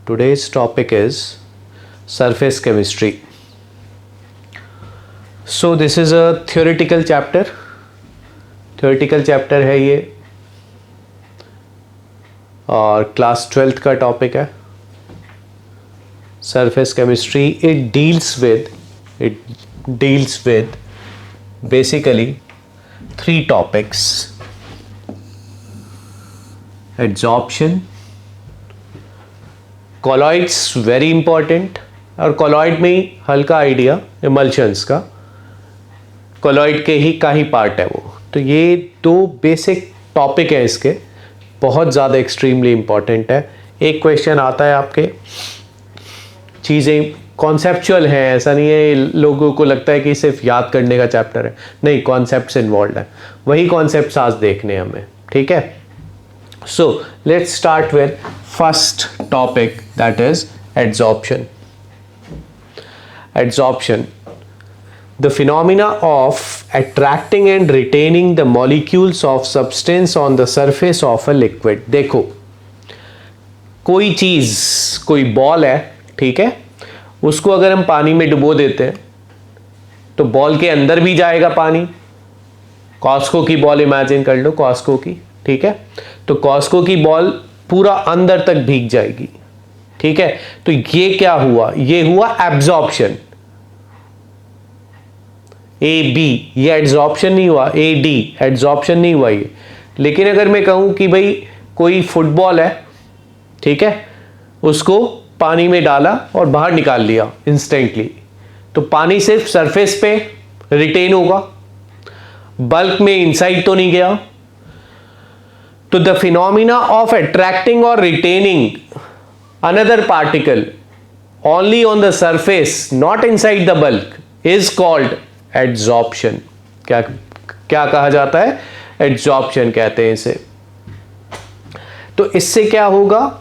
Today's topic is surface chemistry. So this is a theoretical chapter. Theoretical chapter है ये और class 12th का topic है. Surface chemistry, it deals with basically 3 topics: adsorption, colloids very important, और colloid में ही हल्का idea emulsions का, colloid के ही का ही पार्ट है वो. तो ये 2 बेसिक टॉपिक हैं इसके, बहुत ज़्यादा एक्सट्रीमली इम्पॉर्टेंट है. एक क्वेश्चन आता है आपके, चीज़ें कॉन्सेप्चुअल हैं, ऐसा नहीं है लोगों को लगता है कि सिर्फ याद करने का चैप्टर है, नहीं, कॉन्सेप्ट्स इन्वॉल्व है. वही कॉन्सेप्ट्स आज देखने हमें, ठीक है. So let's start with first topic, that is adsorption. Adsorption, the phenomena of attracting and retaining the molecules of substance on the surface of a liquid. देखो, कोई चीज़, कोई बॉल है, ठीक है, उसको अगर हम पानी में डुबो देते हैं तो बॉल के अंदर भी जाएगा पानी. कॉस्को की बॉल इमेजिन कर लो, कॉस्को की, ठीक है, तो कॉस्को की बॉल पूरा अंदर तक भीग जाएगी, ठीक है. तो ये क्या हुआ? ये हुआ एब्जॉर्प्शन. ए बी, ये एड्सॉर्प्शन नहीं हुआ, ए डी एड्सॉर्प्शन नहीं हुआ ये. लेकिन अगर मैं कहूं कि भाई कोई फुटबॉल है, ठीक है, उसको पानी में डाला और बाहर निकाल लिया इंस्टेंटली, तो पानी सिर्फ सरफेस पे रिटेन होगा, बल्क में इनसाइड तो नहीं गया. तो द फिनोमिना ऑफ अट्रैक्टिंग और retaining another particle only on the surface, not inside the bulk, is called adsorption. क्या क्या कहा जाता है? adsorption कहते हैं इसे. तो इससे क्या होगा?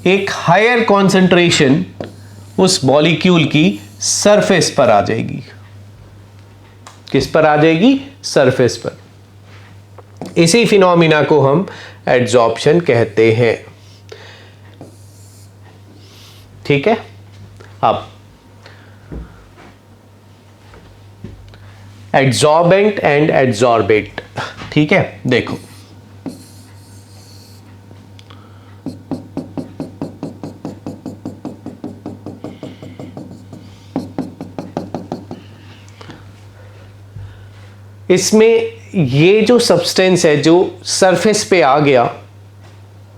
एक हायर कॉन्सेंट्रेशन उस मॉलिक्यूल की सरफेस पर आ जाएगी. किस पर आ जाएगी? सरफेस पर. इसी फिनोमिना को हम adsorption कहते हैं, ठीक है. अब एड्सॉर्बेंट एंड एड्सॉर्बेट, ठीक है. देखो, इसमें ये जो सब्सटेंस है जो सरफेस पे आ गया,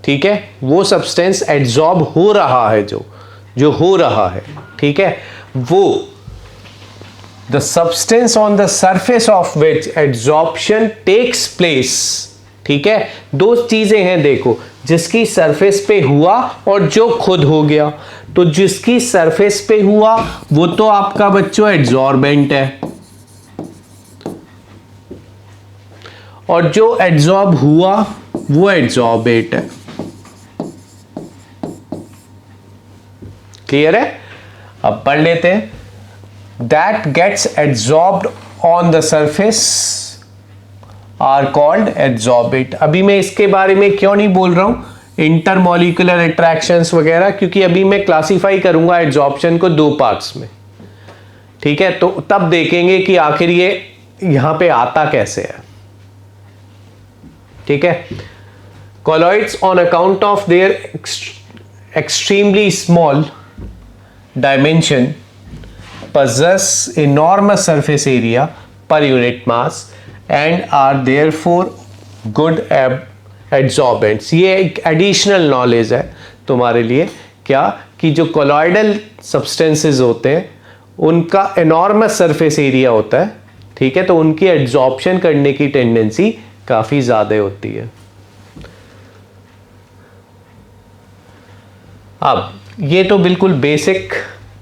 ठीक है, वो सब्सटेंस एड्सॉर्ब हो रहा है, जो हो रहा है, ठीक है, वो the substance on the surface of which adsorption takes place, ठीक है. 2 चीजें हैं, देखो, जिसकी सरफेस पे हुआ और जो खुद हो गया. तो जिसकी सरफेस पे हुआ वो तो आपका बच्चों एड्सॉर्बेंट है, और जो एड्सॉर्ब हुआ वो एड्सॉर्बेट है. क्लियर है? अब पढ़ लेते हैं. That gets adsorbed on the surface are called adsorbate. अभी मैं इसके बारे में क्यों नहीं बोल रहा हूं, इंटरमॉलिक्यूलर अट्रैक्शंस वगैरह, क्योंकि अभी मैं क्लासिफाई करूंगा एड्सॉर्प्शन को 2 पार्ट्स में, ठीक है. तो तब देखेंगे कि आखिर ये यहां पे आता कैसे है, ठीक है. Colloids on account of their extremely small dimension possess enormous surface area per unit mass and are therefore good adsorbents. ये एक एडिशनल नॉलेज है तुम्हारे लिए, क्या कि जो कोलॉइडल सब्सटेंसेस होते हैं उनका एनॉर्मस सरफेस एरिया होता है, ठीक है, तो उनकी एड्सॉर्प्शन करने की टेंडेंसी काफी ज्यादा होती है. अब ये तो बिल्कुल बेसिक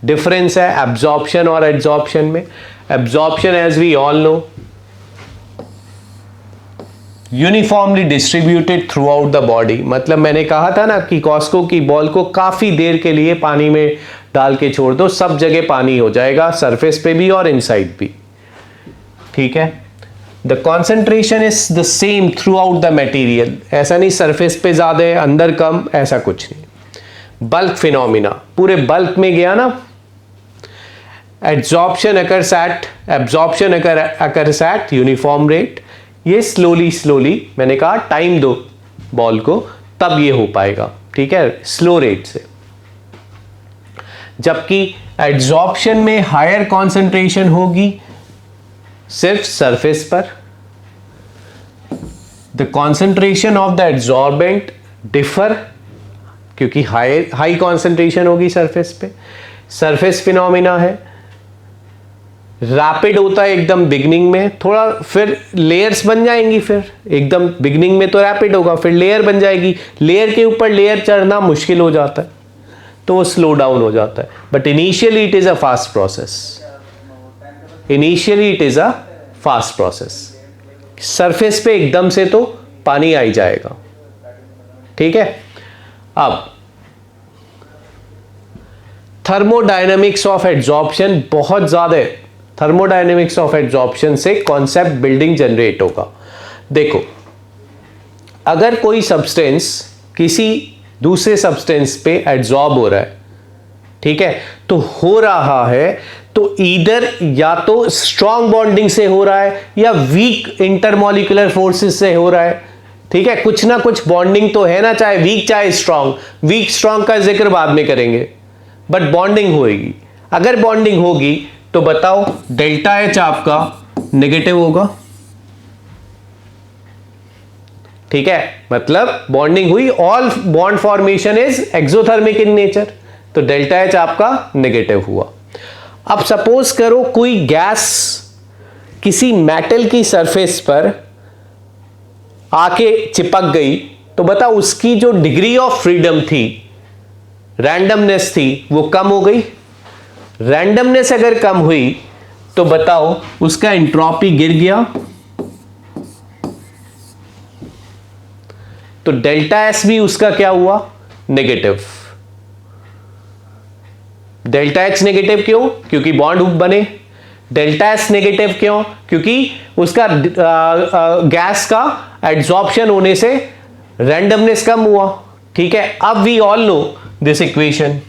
डिफरेंस है एब्जॉर्प्शन और एड्सॉर्प्शन में. Absorption, as we all know, uniformly distributed throughout the body. मतलब मैंने कहा था ना कि कॉस्को की बॉल को काफी देर के लिए पानी में डाल के छोड़ दो, सब जगह पानी हो जाएगा, सरफेस पे भी और इनसाइड भी, ठीक है. The concentration is the same through out the material. ऐसा नहीं सरफेस पे ज्यादा है अंदर कम, ऐसा कुछ नहीं. बल्क फिनोमिना, पूरे बल्क में गया ना, absorption occurs at uniform rate, ये स्लोली मैंने कहा टाइम दो बॉल को तब ये हो पाएगा, ठीक है, स्लो रेट से। जबकि एब्जॉर्प्शन में हायर कॉन्सेंट्रेशन होगी सिर्फ सरफेस पर, the concentration of the absorbent differ, क्योंकि हाई कॉन्सेंट्रेशन होगी सरफेस पे, सरफेस फिनोमिना है, रैपिड होता है एकदम बिगनिंग में, थोड़ा फिर लेयर्स बन जाएंगी, फिर एकदम बिगनिंग में तो रैपिड होगा, फिर लेयर बन जाएगी, लेयर के ऊपर लेयर चढ़ना मुश्किल हो जाता है तो वो स्लो डाउन हो जाता है। But initially it is a fast process, initially it is a fast process, surface पे एकदम से तो पानी आ ही जाएगा, ठीक है। अब थर्मोडायनेमिक्स ऑफ एड्जॉर्प्शन बहुत ज्यादा है, थर्मोडायनेमिक्स ऑफ एड्जॉर्प्शन से कॉन्सेप्ट बिल्डिंग जनरेट होगा। देखो, अगर कोई सब्सटेंस किसी दूसरे सब्सटेंस पे एड्जॉर्ब हो रहा है, ठीक है, तो हो रहा है तो ईदर या तो स्ट्रॉन्ग बॉन्डिंग से हो रहा है या वीक इंटरमॉलिक्यूलर फोर्सेस से हो रहा है, ठीक है, कुछ ना कुछ बॉन्डिंग तो है ना, चाहे वीक चाहे स्ट्रॉन्ग, वीक स्ट्रॉन्ग का जिक्र बाद में करेंगे, बट बॉन्डिंग होगी। अगर बॉन्डिंग होगी तो बताओ डेल्टा एच आपका नेगेटिव होगा, ठीक है, मतलब बॉन्डिंग हुई, all bond formation is exothermic in nature, तो डेल्टा एच आपका नेगेटिव हुआ। अब सपोज करो कोई गैस किसी मेटल की सरफेस पर आके चिपक गई, तो बताओ उसकी जो डिग्री ऑफ फ्रीडम थी, रैंडमनेस थी, वो कम हो गई। रैंडमनेस अगर कम हुई तो बताओ उसका एंट्रोपी गिर गया, तो डेल्टा एस भी उसका क्या हुआ, नेगेटिव। डेल्टा एच नेगेटिव क्यों, क्योंकि बॉन्ड हुक बने। डेल्टा एस नेगेटिव क्यों, क्योंकि उसका गैस का एड्जॉर्प्शन होने से रैंडमनेस कम हुआ, ठीक है। अब we all know this equation,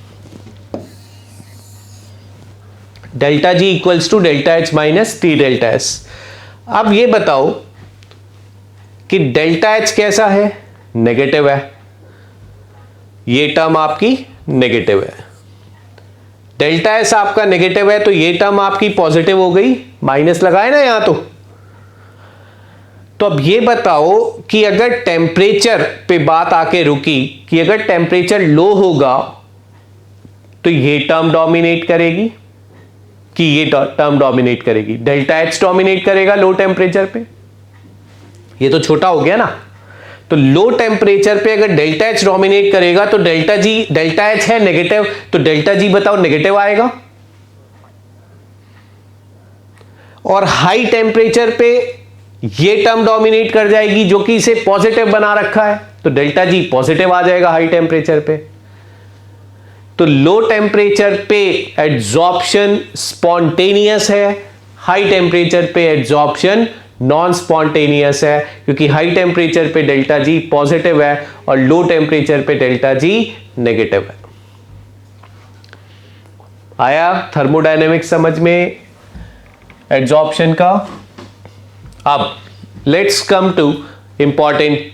delta G equals to delta H minus T delta S. अब ये बताओ कि डेल्टा एच कैसा है, नेगेटिव है, ये टर्म आपकी नेगेटिव है। डेल्टा एस आपका नेगेटिव है तो ये टर्म आपकी पॉजिटिव हो गई, माइनस लगाए ना यहां तो अब ये बताओ कि अगर टेम्परेचर पे बात आके रुकी कि अगर टेम्परेचर लो होगा तो ये टर्म डोमिनेट करेगी कि ये टर्म डोमिनेट करेगी, डेल्टा एच डोमिनेट करेगा लो टेम्परेचर पे, ये तो छोटा हो गया ना। तो लो टेम्परेचर पे अगर डेल्टा एच डोमिनेट करेगा तो डेल्टा एच है नेगेटिव, तो डेल्टा जी बताओ नेगेटिव आएगा। और हाई टेम्परेचर पे ये टर्म डोमिनेट कर जाएगी जो कि इसे पॉजिटिव बना रखा है, तो डेल्टा जी पॉजिटिव आ जाएगा हाई टेम्परेचर पे। तो लो टेम्परेचर पे एड्जॉर्प्शन स्पॉन्टेनियस है, हाई टेम्परेचर पे एड्जॉर्प्शन नॉन स्पॉन्टेनियस है, क्योंकि हाई टेम्परेचर पे डेल्टा जी पॉजिटिव है और लो टेम्परेचर पे डेल्टा जी नेगेटिव है। आया थर्मोडायनेमिक्स समझ में एड्जॉर्प्शन का। अब let's come two important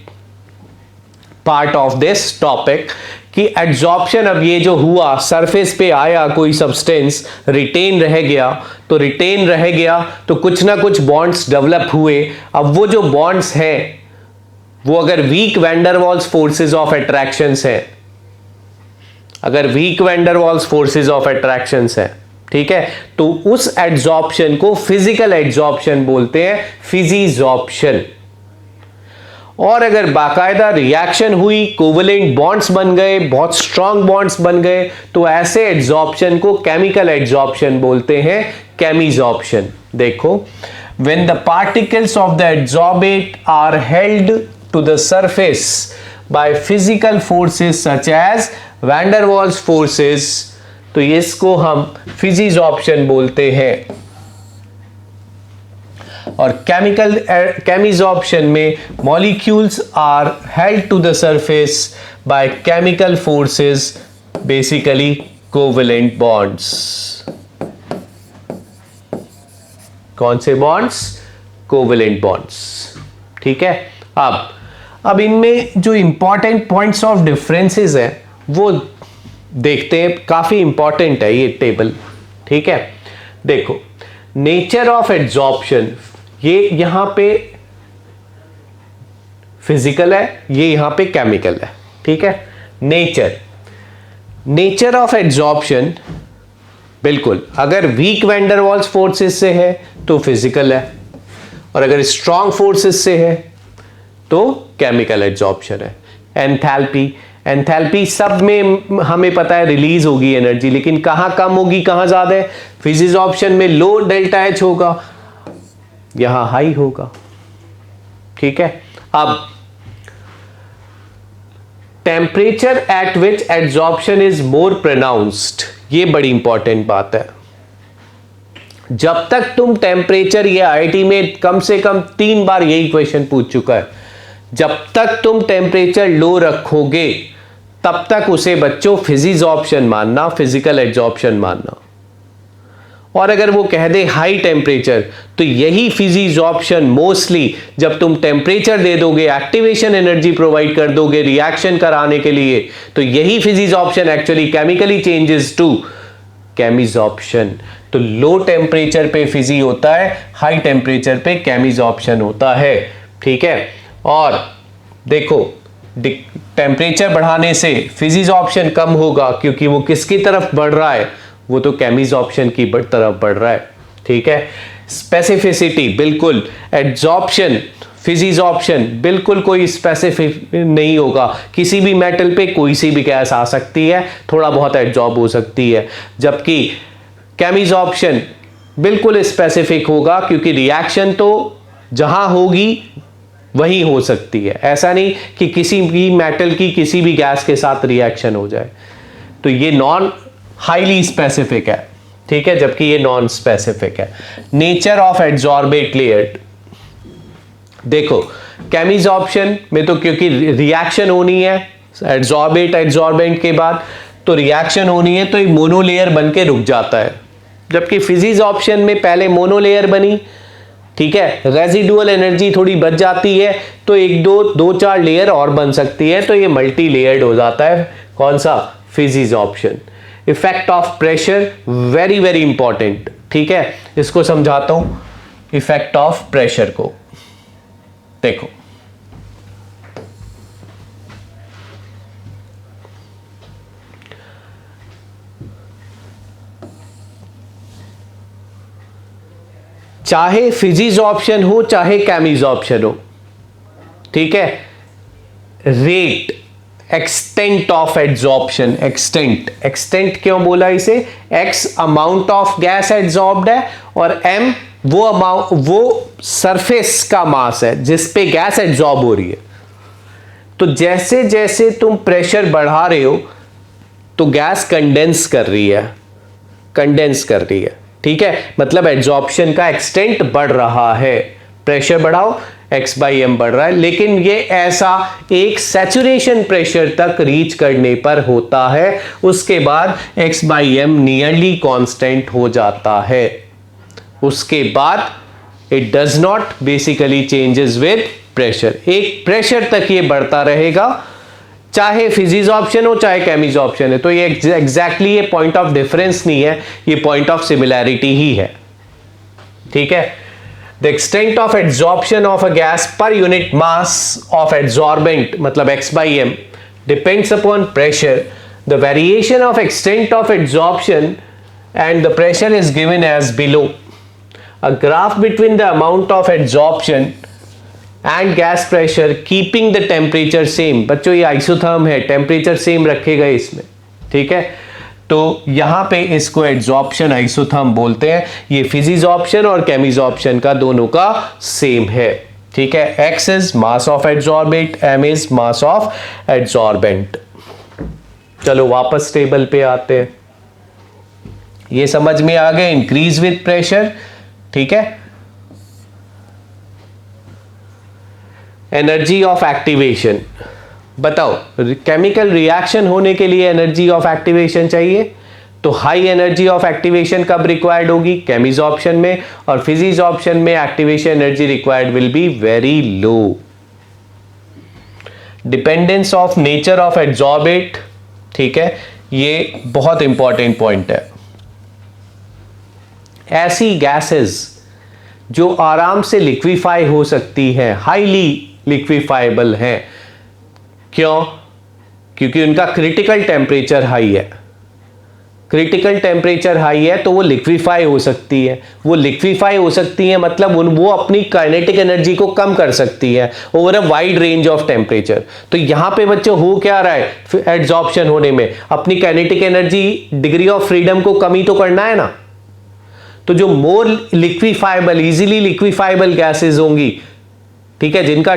part of this topic कि एड्जॉर्प्शन, अब ये जो हुआ सरफेस पे आया कोई सब्सटेंस, रिटेन रह गया, तो रिटेन रह गया तो कुछ ना कुछ बॉन्ड्स डेवलप हुए। अब वो जो बॉन्ड्स हैं वो अगर weak van der Waals forces of attractions है, अगर weak van der Waals forces of attractions है, ठीक है, तो उस एड्जॉर्प्शन को फिजिकल एड्जॉर्प्शन बोलते हैं, फिजिजॉर्प्शन। और अगर बाकायदा रिएक्शन हुई, कोवलेंट बॉन्ड्स बन गए, बहुत स्ट्रॉन्ग बॉन्ड्स बन गए, तो ऐसे एड्जॉर्प्शन को केमिकल एड्जॉर्प्शन बोलते हैं, केमिजॉर्प्शन। देखो, when the particles of the adsorbate are held to the surface by physical forces such as van der Waals forces, तो इसको हम फिजिजॉर्प्शन बोलते हैं। और केमिजॉर्प्शन में molecules are held to the surface by chemical forces basically covalent bonds. कौन से bonds? Covalent bonds. ठीक है, अब इनमें जो इंपॉर्टेंट पॉइंट्स ऑफ डिफरेंसेस है वो देखते हैं, काफी इंपॉर्टेंट है ये टेबल। ठीक है, देखो नेचर ऑफ एड्जॉर्प्शन, ये यहां पे फिजिकल है, ये यहां पे केमिकल है। ठीक है, नेचर ऑफ एड्जॉर्प्शन बिल्कुल, अगर weak van der Waals forces से है तो फिजिकल है, और अगर स्ट्रॉन्ग फोर्सेस से है तो केमिकल एड्जॉर्प्शन है। एंथैल्पी सब में हमें पता है रिलीज होगी एनर्जी, लेकिन कहां कम होगी कहां ज्यादा है? फिजिजॉर्प्शन में लो डेल्टा एच होगा, यहां हाई होगा। ठीक है, अब temperature at which adsorption is more pronounced, ये बड़ी इंपॉर्टेंट बात है। जब तक तुम टेम्परेचर, ये आईआईटी में कम से कम 3 बार यही क्वेश्चन पूछ चुका है, जब तक तुम टेम्परेचर लो रखोगे तब तक उसे बच्चों फिजिजॉर्प्शन मानना, फिजिकल एड्जॉर्प्शन मानना। और अगर वो कह दे हाई टेम्परेचर, तो यही फिजिजॉर्प्शन मोस्टली जब तुम टेम्परेचर दे दोगे, एक्टिवेशन एनर्जी प्रोवाइड कर दोगे रिएक्शन कराने के लिए, तो यही physisorption actually chemically changes to chemisorption. तो लो टेम्परेचर पे फिजी होता है, हाई टेम्परेचर पे केमिजॉर्प्शन होता है। ठीक है, और देखो टेम्परेचर बढ़ाने से फिजिजॉर्प्शन कम होगा, क्योंकि वो किसकी तरफ बढ़ रहा है? वो तो केमिजॉर्प्शन की तरफ बढ़ रहा है। ठीक है, स्पेसिफिसिटी बिल्कुल, एड्जॉर्प्शन फिजिजॉर्प्शन बिल्कुल कोई स्पेसिफिक नहीं होगा, किसी भी मेटल पे कोई सी भी गैस आ सकती है, थोड़ा बहुत एड्जॉर्ब हो सकती है, जबकि केमिजॉर्प्शन बिल्कुल स्पेसिफिक होगा, क्योंकि रिएक्शन तो जहां होगी वही हो सकती है, ऐसा नहीं कि किसी भी मेटल की किसी भी गैस के साथ रिएक्शन हो जाए। तो ये नॉन हाईली स्पेसिफिक है। ठीक है, जबकि ये नॉन स्पेसिफिक है। नेचर ऑफ एड्जॉर्बेट लेयर, देखो केमिजॉर्प्शन में तो क्योंकि रिएक्शन होनी है एड्जॉर्बेंट के बाद, तो रिएक्शन होनी है, तो एक मोनोलेयर बन के रुक जाता है, जबकि फिजिजॉर्प्शन में पहले मोनोलेयर बनी, ठीक है, रेजिडुअल एनर्जी थोड़ी बच जाती है, तो एक दो चार लेयर और बन सकती है, तो ये मल्टी लेयर्ड हो जाता है। कौन सा? फिजिजॉर्प्शन। Effect of pressure very very important. ठीक है, इसको समझाता हूं, इफेक्ट ऑफ प्रेशर को देखो। चाहे फिजिजॉर्प्शन हो चाहे केमिजॉर्प्शन हो, ठीक है, rate, extent of adsorption, extent क्यों बोला इसे? X amount of gas adsorbed है, और एम वो सरफेस का मास है जिस पे गैस एड्जॉर्ब हो रही है। तो जैसे जैसे तुम प्रेशर बढ़ा रहे हो तो गैस कंडेंस कर रही है, ठीक है, मतलब एड्जॉर्प्शन का एक्सटेंट बढ़ रहा है। प्रेशर बढ़ाओ, एक्स बाई एम बढ़ रहा है, लेकिन ये ऐसा एक सैचुरेशन प्रेशर तक रीच करने पर होता है, उसके बाद x by m nearly constant हो जाता है। उसके बाद it does not basically changes with pressure, एक प्रेशर तक ये बढ़ता रहेगा, चाहे फिजिजॉर्प्शन हो चाहे केमिजॉर्प्शन है। तो ये एग्जैक्टली ये पॉइंट ऑफ डिफरेंस नहीं है, ये पॉइंट ऑफ सिमिलैरिटी ही है। ठीक है, the extent of adsorption of a gas per unit mass of adsorbent, मतलब x by m, depends upon pressure. The variation of extent of adsorption and the pressure is given as below. A graph between the amount of adsorption and gas pressure keeping the temperature same. बच्चों ये isotherm है, temperature same रखेगा इसमें, ठीक है। तो यहां पे इसको एड्जॉर्प्शन आइसोथर्म बोलते हैं। ये फिजिजॉर्प्शन और केमिजॉर्प्शन का दोनों का सेम है, ठीक है। X is mass of adsorbent, M is mass of adsorbent. चलो वापस टेबल पे आते हैं। ये समझ में आ गया, इंक्रीज विद प्रेशर, ठीक है। एनर्जी ऑफ एक्टिवेशन, बताओ, केमिकल रिएक्शन होने के लिए एनर्जी ऑफ एक्टिवेशन चाहिए, तो हाई एनर्जी ऑफ एक्टिवेशन कब रिक्वायर्ड होगी? केमिजॉर्प्शन में, और फिजिजॉर्प्शन में activation energy required will be very low. Dependence of nature of adsorbate, ठीक है, ये बहुत इंपॉर्टेंट पॉइंट है। ऐसी गैसेस जो आराम से लिक्विफाई हो सकती है, हाईली लिक्विफाइबल है, क्यों? क्योंकि उनका क्रिटिकल टेम्परेचर हाई है। क्रिटिकल टेम्परेचर हाई है तो वो लिक्विफाई हो सकती है। वो लिक्विफाई हो सकती है मतलब वो अपनी काइनेटिक एनर्जी को कम कर सकती है over a wide range of temperature. तो यहां पे बच्चों हो क्या रहा है एड्सॉर्प्शन होने में? अपनी kinetic energy, degree of freedom को कम ही तो करना है ना। तो जो मोर लिक्विफाइबल, इजीली लिक्विफाइबल गैसेज होंगी, ठीक है, जिनका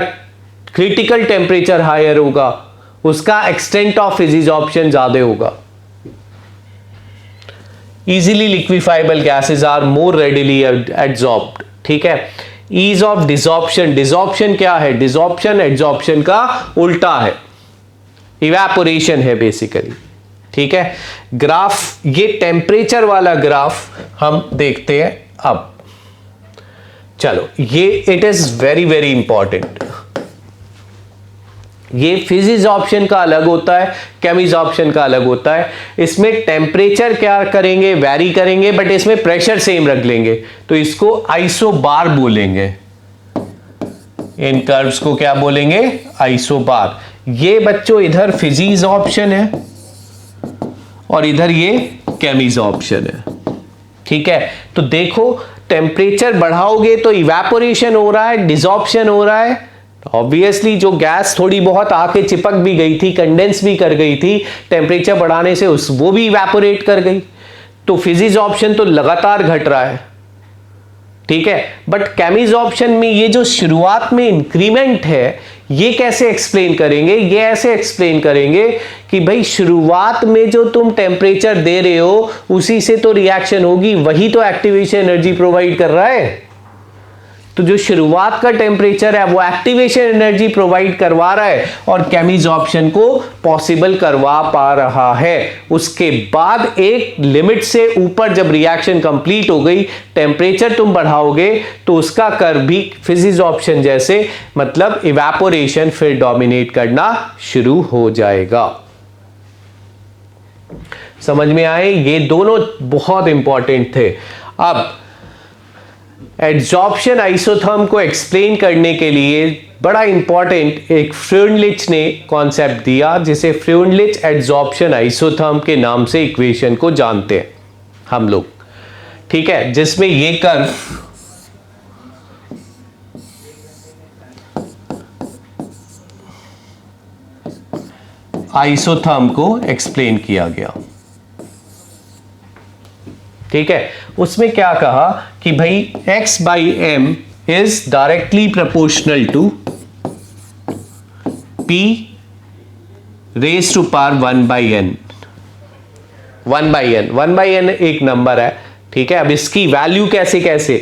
क्रिटिकल टेम्परेचर हायर होगा, उसका एक्सटेंट ऑफ फिजिजॉर्प्शन ज्यादा होगा। easily liquefiable gases are more readily adsorbed, ठीक है। ease of desorption, डिसॉर्प्शन क्या है? डिसॉर्प्शन एड्सॉर्प्शन का उल्टा है, इवेपोरेशन है बेसिकली, ठीक है। ग्राफ, ये टेम्परेचर वाला ग्राफ हम देखते हैं अब। चलो, ये it is very very important. ये फिजिजॉर्प्शन का अलग होता है, केमिजॉर्प्शन का अलग होता है। इसमें टेम्परेचर क्या करेंगे? वैरी करेंगे, बट इसमें प्रेशर सेम रख लेंगे, तो इसको आइसोबार बोलेंगे। इन कर्व्स को क्या बोलेंगे? आइसोबार। ये बच्चों इधर फिजिजॉर्प्शन है और इधर ये केमिजॉर्प्शन है, ठीक है। तो देखो, टेम्परेचर बढ़ाओगे तो इवेपोरेशन हो रहा है, डिसॉर्प्शन हो रहा है। ऑब्वियसली जो गैस थोड़ी बहुत आके चिपक भी गई थी, कंडेंस भी कर गई थी, टेम्परेचर बढ़ाने से वो भी इवेपोरेट कर गई। तो फिजिजॉर्प्शन तो लगातार घट रहा है, ठीक है। बट केमिजॉर्प्शन में ये जो शुरुआत में इंक्रीमेंट है, ये कैसे एक्सप्लेन करेंगे? ये ऐसे एक्सप्लेन करेंगे कि भाई शुरुआत में जो तुम टेम्परेचर दे रहे हो उसी से तो रिएक्शन होगी, वही तो एक्टिवेशन एनर्जी प्रोवाइड कर रहा है। तो जो शुरुआत का टेम्परेचर है वो एक्टिवेशन एनर्जी प्रोवाइड करवा रहा है और केमिजॉर्प्शन को पॉसिबल करवा पा रहा है। उसके बाद एक लिमिट से ऊपर जब रिएक्शन कंप्लीट हो गई, टेम्परेचर तुम बढ़ाओगे तो उसका कर्व भी फिजिजॉर्प्शन जैसे, मतलब इवेपोरेशन फिर डोमिनेट करना शुरू हो जाएगा। समझ में आए? ये दोनों बहुत इंपॉर्टेंट थे। अब एड्सॉर्प्शन आइसोथर्म को एक्सप्लेन करने के लिए बड़ा इंपॉर्टेंट एक फ्रीउनलिच ने कॉन्सेप्ट दिया, जिसे फ्रीउनलिच एड्सॉर्प्शन आइसोथर्म के नाम से इक्वेशन को जानते हैं हम लोग, ठीक है, जिसमें ये कर्व आइसोथर्म को एक्सप्लेन किया गया, ठीक है। उसमें क्या कहा कि भाई x by m is directly proportional to p raise to power 1 by n. 1 by n एक नंबर है, ठीक है। अब इसकी वैल्यू कैसे?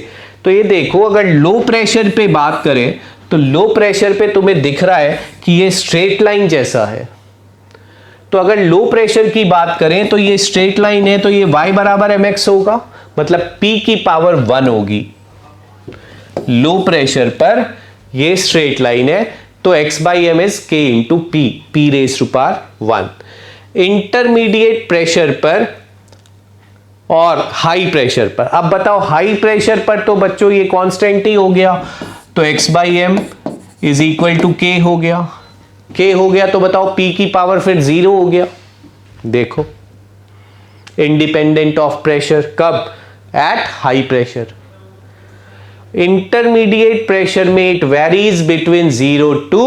तो ये देखो, अगर लो प्रेशर पे बात करें तो लो प्रेशर पे तुम्हें दिख रहा है कि ये स्ट्रेट लाइन जैसा है। तो अगर लो प्रेशर की बात करें तो ये स्ट्रेट लाइन है, तो ये y बराबर mx होगा, मतलब p की पावर 1 होगी। लो प्रेशर पर ये स्ट्रेट लाइन है, तो x by m is k into p raise to power 1। Intermediate pressure पर और हाई प्रेशर पर, अब बताओ हाई प्रेशर पर तो बच्चों ये कांस्टेंट ही हो गया, तो x by m is equal to k हो गया। k हो गया तो बताओ p की पावर फिर 0 हो गया। देखो, इंडिपेंडेंट ऑफ प्रेशर, कब? Eight high pressure. Intermediate pressure में इट वेरीज बिटवीन 0 टू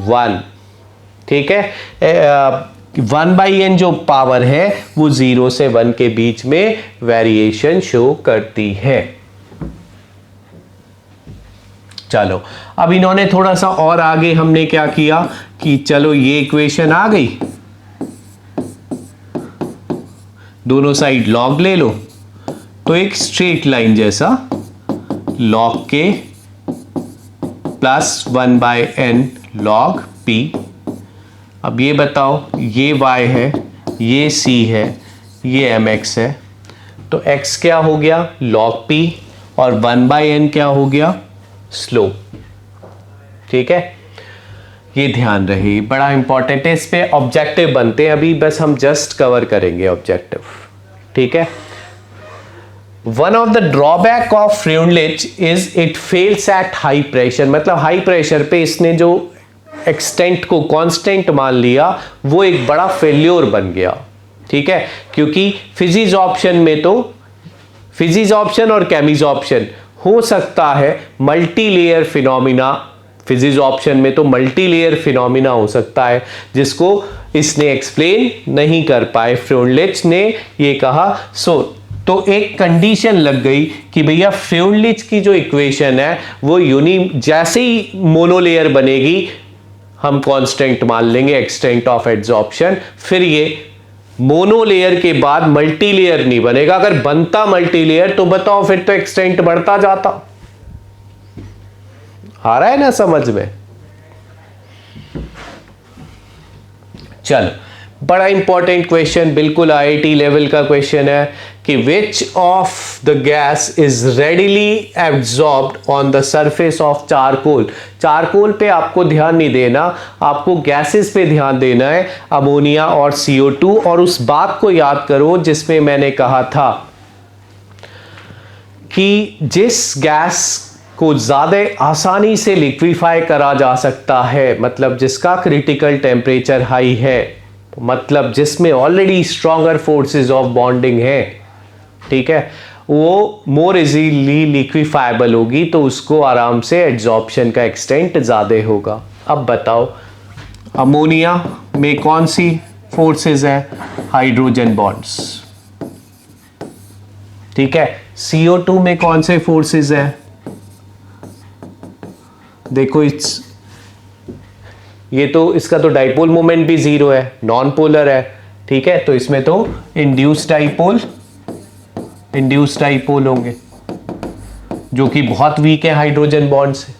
1, ठीक है। 1 बाई एन जो पावर है वो 0 से 1 के बीच में वेरिएशन शो करती है। चलो, अब इन्होंने थोड़ा सा और आगे हमने क्या किया कि चलो ये इक्वेशन आ गई, दोनों साइड लॉग ले लो, तो एक स्ट्रेट लाइन जैसा log k plus 1 by n log p अब ये बताओ, ये y है, ये c है, ये mx है, तो x क्या हो गया log p और 1/n क्या हो गया स्लोप। ठीक है, ये ध्यान रहे, बड़ा इंपॉर्टेंट है, इस पे ऑब्जेक्टिव बनते हैं, अभी बस हम जस्ट कवर करेंगे ऑब्जेक्टिव। ठीक है, one of the drawback of Freundlich is it fails at high pressure, मतलब हाई प्रेशर पे इसने जो एक्सटेंट को कांस्टेंट मान लिया वो एक बड़ा फेल्योर बन गया। ठीक है, क्योंकि फिजिजॉर्प्शन में तो फिजिजॉर्प्शन और केमिजॉर्प्शन हो सकता है मल्टी लेयर फिनोमिना, फिजिजॉर्प्शन में तो मल्टी लेयर फिनोमिना हो सकता है जिसको इसने एक्सप्लेन नहीं कर पाए, फ्रेउनलिच ने ये कहा। तो एक कंडीशन लग गई कि भैया फ्रेउनलिच की जो इक्वेशन है वो जैसे ही मोनोलेयर बनेगी हम कांस्टेंट मान लेंगे एक्सटेंट ऑफ एड्सॉर्प्शन, फिर ये मोनोलेयर के बाद मल्टीलेयर नहीं बनेगा। अगर बनता मल्टीलेयर तो बताओ फिर तो एक्सटेंट बढ़ता जाता। आ रहा है ना समझ में? चलो, बड़ा इंपॉर्टेंट क्वेश्चन, बिल्कुल आईआईटी लेवल का क्वेश्चन है कि which of the gas is readily absorbed on the surface of charcoal. Charcoal पे आपको ध्यान नहीं देना, आपको गैसेस पे ध्यान देना है, अमोनिया और CO2। और उस बात को याद करो जिसमें मैंने कहा था कि जिस गैस को ज़्यादा आसानी से लिक्विफाई करा जा सकता है, मतलब जिसका क्रिटिकल टेम्परेचर हाई है, मतलब जिसमें already stronger forces of bonding है, ठीक है, वो मोर इजीली लिक्विफाइबल होगी, तो उसको आराम से एड्सॉर्प्शन का एक्सटेंट ज़्यादा होगा। अब बताओ अमोनिया में कौन सी फोर्सेस है? Hydrogen bonds. ठीक है, CO2 में कौन से फोर्सेस है? देखो ये तो इसका तो डाइपोल मोमेंट भी जीरो है, नॉन पोलर है। ठीक है, तो इसमें तो इंड्यूस्ड डाइपोल होंगे जो कि बहुत वीक है हाइड्रोजन बॉन्ड से।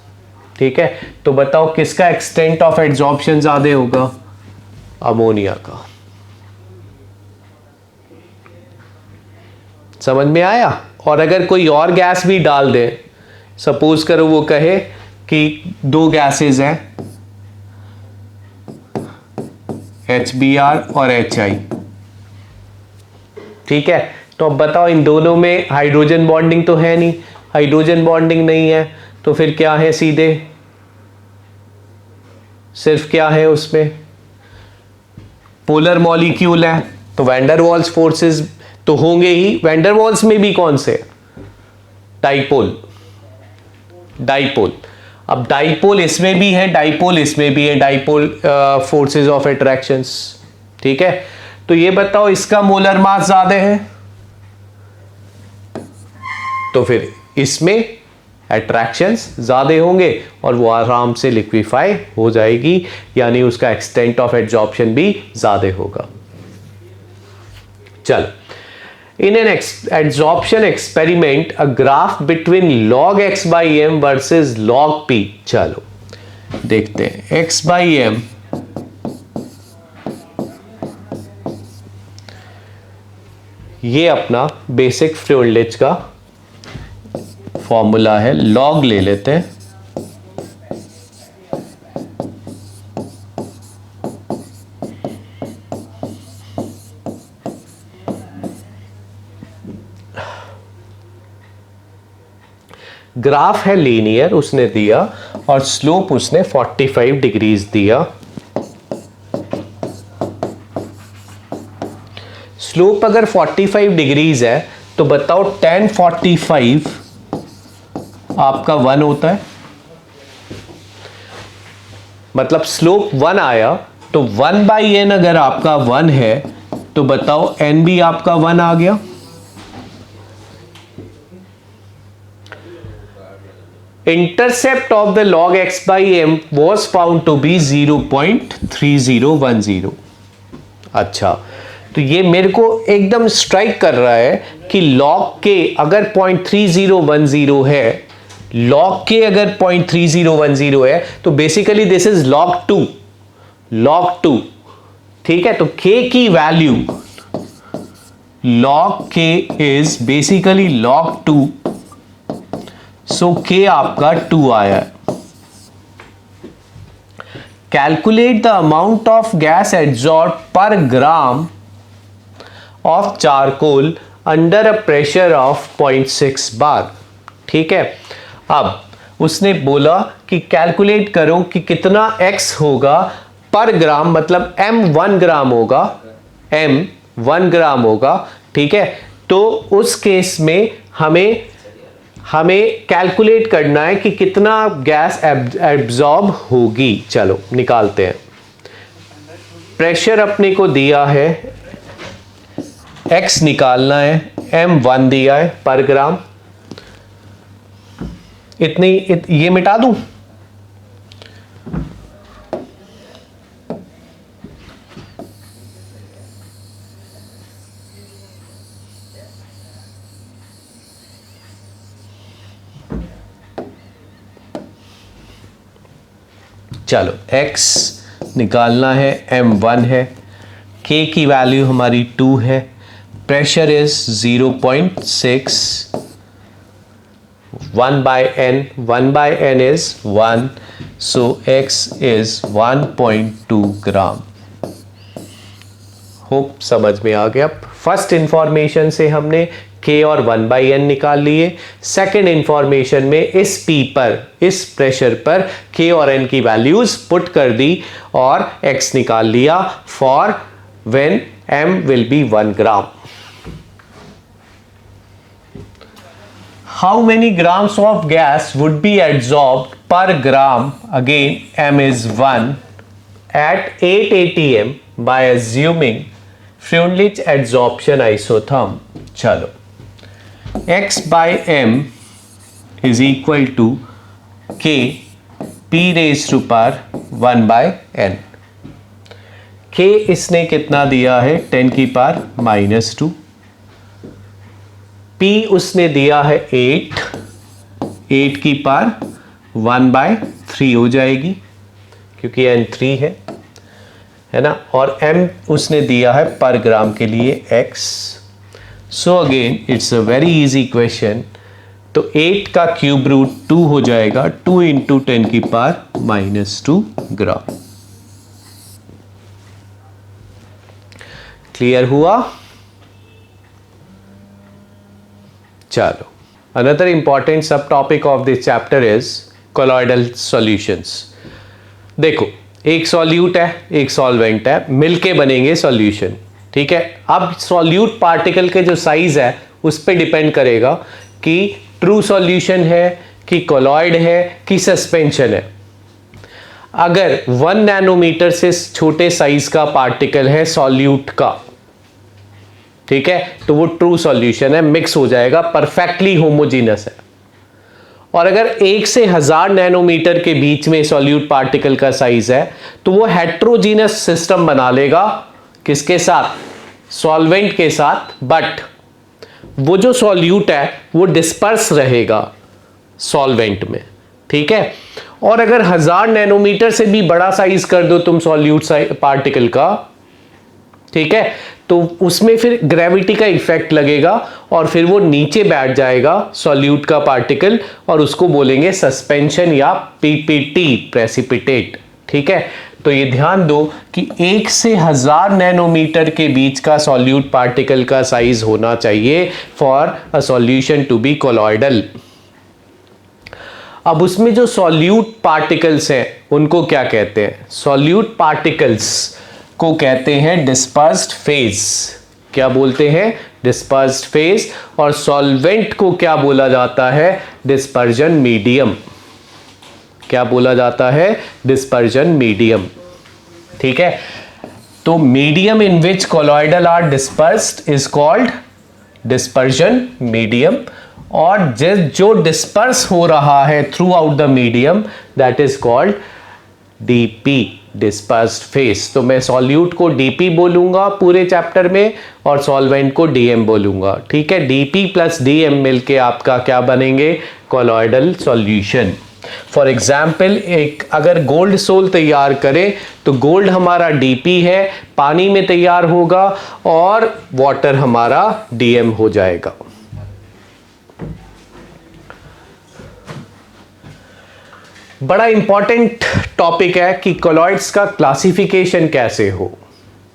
ठीक है, तो बताओ किसका एक्सटेंट ऑफ एड्सॉर्प्शन ज्यादा होगा? अमोनिया का। समझ में आया? और अगर कोई और गैस भी डाल दे, सपोज करो वो कहे कि दो गैसेस हैं HBr और HI, ठीक है, तो अब बताओ इन दोनों में हाइड्रोजन बॉन्डिंग तो है नहीं, हाइड्रोजन बॉन्डिंग नहीं है तो फिर क्या है? सीधे सिर्फ क्या है उसमें? पोलर मॉलिक्यूल है, तो वैंडरवाल्स फोर्सेस तो होंगे ही। वैंडरवाल्स में भी कौन से? डाइपोल। अब डाइपोल इसमें भी है, डाइपोल इसमें भी है, डाइपोल फोर्सेस ऑफ अट्रैक्शंस। ठीक है, तो ये बताओ इसका मोलर मास ज्यादा है तो फिर इसमें अट्रैक्शंस ज्यादा होंगे और वो आराम से लिक्विफाई हो जाएगी, यानी उसका एक्सटेंट ऑफ एड्सॉर्प्शन भी ज्यादा होगा। चल, in an adsorption experiment a graph between log x by m versus log p, चलो देखते हैं। x by m ये अपना बेसिक फ्रेउनलिच का फॉर्मूला है, log ले लेते हैं। ग्राफ है लीनियर उसने दिया और स्लोप उसने 45 डिग्रीज दिया। स्लोप अगर 45 डिग्रीज है तो बताओ tan 45 आपका 1 होता है, मतलब स्लोप 1 आया तो 1/n अगर आपका 1 है तो बताओ n भी आपका 1 आ गया। Intercept of the log x by m was found to be 0.3010। अच्छा, तो ये मेरे को एकदम स्ट्राइक कर रहा है कि log के अगर 0.3010 है, log के अगर 0.3010 है तो बेसिकली दिस इज log 2, ठीक है, तो K की value log K is basically log 2, so K आपका 2 आया। Calculate the amount of gas absorb per gram of charcoal under a pressure of 0.6 bar. ठीक है, अब उसने बोला कि कैलकुलेट करो कि कितना x होगा पर ग्राम, मतलब m 1 ग्राम होगा, m 1 ग्राम होगा। ठीक है, तो उस केस में हमें कैलकुलेट करना है कि कितना गैस एब्जॉर्ब होगी। चलो निकालते हैं। प्रेशर अपने को दिया है, x निकालना है, m1 दिया है पर ग्राम। ये मिटा दूं, चलो x निकालना है, m1 है, k की वैल्यू हमारी 2 है, pressure is 0.6, 1 by n is 1, so x is 1.2 gram. Hope समझ में आ गया। फर्स्ट इंफॉर्मेशन से हमने K और 1 by n निकाल लिए। सेकेंड इंफॉर्मेशन में इस P पर, इस प्रेशर पर K और n की वैल्यूज पुट कर दी और x निकाल लिया for when m will be 1 gram. How many grams of gas would be absorbed per gram, again m is 1, at 8 atm by assuming Freundlich adsorption isotherm। चलो, x by m is equal to k p raised to power 1 by n। k इसने कितना दिया है, 10 की power -2। P उसने दिया है 8 की पावर 1/3 हो जाएगी क्योंकि n 3 है ना, और m उसने दिया है पर ग्राम के लिए x। So again it's a very easy question. तो 8 का क्यूब रूट 2 हो जाएगा, 2 इंटू 10 की पावर -2 ग्राम। क्लियर हुआ? चलो, another important sub topic of this chapter is colloidal solutions. देखो, एक सॉल्यूट है, एक सॉल्वेंट है, मिलके बनेंगे सॉल्यूशन। ठीक है, अब सॉल्यूट पार्टिकल के जो साइज है उस पे डिपेंड करेगा कि ट्रू सॉल्यूशन है कि कोलॉइड है कि सस्पेंशन है। अगर 1 नैनोमीटर से छोटे साइज का पार्टिकल है सॉल्यूट का, ठीक है, तो वो ट्रू सॉल्यूशन है, मिक्स हो जाएगा, परफेक्टली होमोजीनस है। और अगर 1 से 1000 नैनोमीटर के बीच में सॉल्यूट पार्टिकल का साइज है तो वो हेट्रोजीनस सिस्टम बना लेगा। किसके साथ? सॉल्वेंट के साथ, बट वो जो सॉल्यूट है वो डिस्पर्स रहेगा सॉल्वेंट में। ठीक है, और अगर 1000 नैनोमीटर से भी बड़ा साइज कर दो तुम सॉल्यूट पार्टिकल का, ठीक है, तो उसमें फिर ग्रेविटी का इफेक्ट लगेगा और फिर वो नीचे बैठ जाएगा सॉल्यूट का पार्टिकल, और उसको बोलेंगे सस्पेंशन या पीपीटी, प्रेसिपिटेट। ठीक है, तो ये ध्यान दो कि 1 से 1000 नैनोमीटर के बीच का सॉल्यूट पार्टिकल का साइज होना चाहिए for a solution to be colloidal. अब उसमें जो सॉल्यूट पार्टिकल्स हैं उनको क्या कहते हैं? सॉल्यूट पार्टिकल्स को कहते हैं डिस्पर्स्ड फेज। क्या बोलते हैं? Dispersed phase. और सॉल्वेंट को क्या बोला जाता है? Dispersion medium. क्या बोला जाता है? Dispersion medium. ठीक है, तो medium in which colloidal are dispersed is called dispersion medium, और जो डिस्पर्स हो रहा है throughout the medium that is called DP, dispersed phase. तो मैं सॉल्यूट को डीपी बोलूंगा पूरे चैप्टर में और सॉल्वेंट को डीएम बोलूंगा। ठीक है, डीपी प्लस डीएम मिलके आपका क्या बनेंगे? Colloidal solution. फॉर एग्जाम्पल एक अगर गोल्ड सोल तैयार करें तो गोल्ड हमारा डीपी है, पानी में तैयार होगा और वाटर हमारा डीएम हो जाएगा। बड़ा इंपॉर्टेंट टॉपिक है कि कॉलॉइड्स का क्लासिफिकेशन कैसे हो।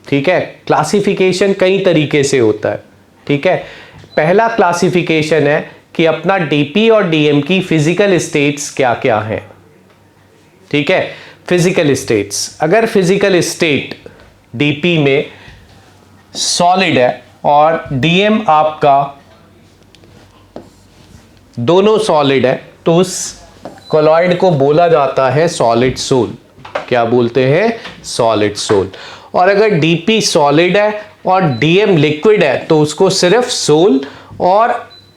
ठीक है, क्लासिफिकेशन कई तरीके से होता है। ठीक है, पहला क्लासिफिकेशन है कि अपना डीपी और डीएम की फिजिकल स्टेट्स क्या क्या हैं। ठीक है, फिजिकल स्टेट्स, अगर फिजिकल स्टेट डीपी में सॉलिड है और डीएम आपका दोनों सॉलिड है तो उस कॉलॉइड को बोला जाता है सॉलिड सोल। क्या बोलते हैं? Solid sol. और अगर डीपी सॉलिड है और डीएम लिक्विड है तो उसको सिर्फ सोल, और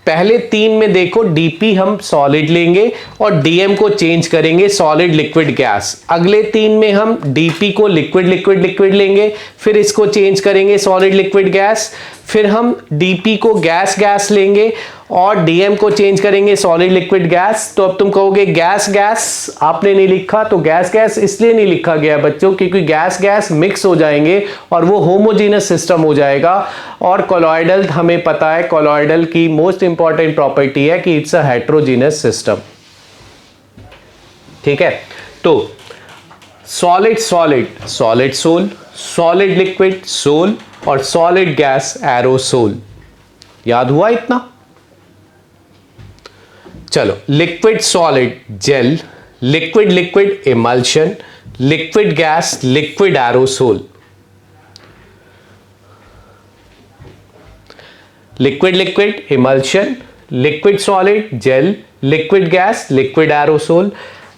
पहले तीन में देखो डीपी हम सॉलिड लेंगे और डीएम को चेंज करेंगे सॉलिड लिक्विड गैस। अगले तीन में हम डीपी को लिक्विड लिक्विड लिक्विड लेंगे, फिर इसको चेंज करेंगे सॉलिड लिक्विड गैस, फिर हम डीपी को गैस गैस लेंगे और डीएम को चेंज करेंगे सॉलिड लिक्विड गैस। तो अब तुम कहोगे गैस गैस आपने नहीं लिखा, तो गैस गैस इसलिए नहीं लिखा गया बच्चों क्योंकि गैस गैस मिक्स हो जाएंगे और वो होमोजेनस सिस्टम हो जाएगा। और कॉलॉइडल हमें पता है, कॉलॉइडल की मोस्ट इंपॉर्टेंट प्रॉपर्टी है कि इट्स अ हेट्रोजीनस सिस्टम। ठीक है, तो solid solid solid sol, solid liquid sol और सॉलिड गैस एरोसोल। याद हुआ इतना? चलो, liquid solid gel, liquid liquid emulsion, liquid gas liquid aerosol. Liquid liquid emulsion, liquid solid gel, liquid gas liquid aerosol.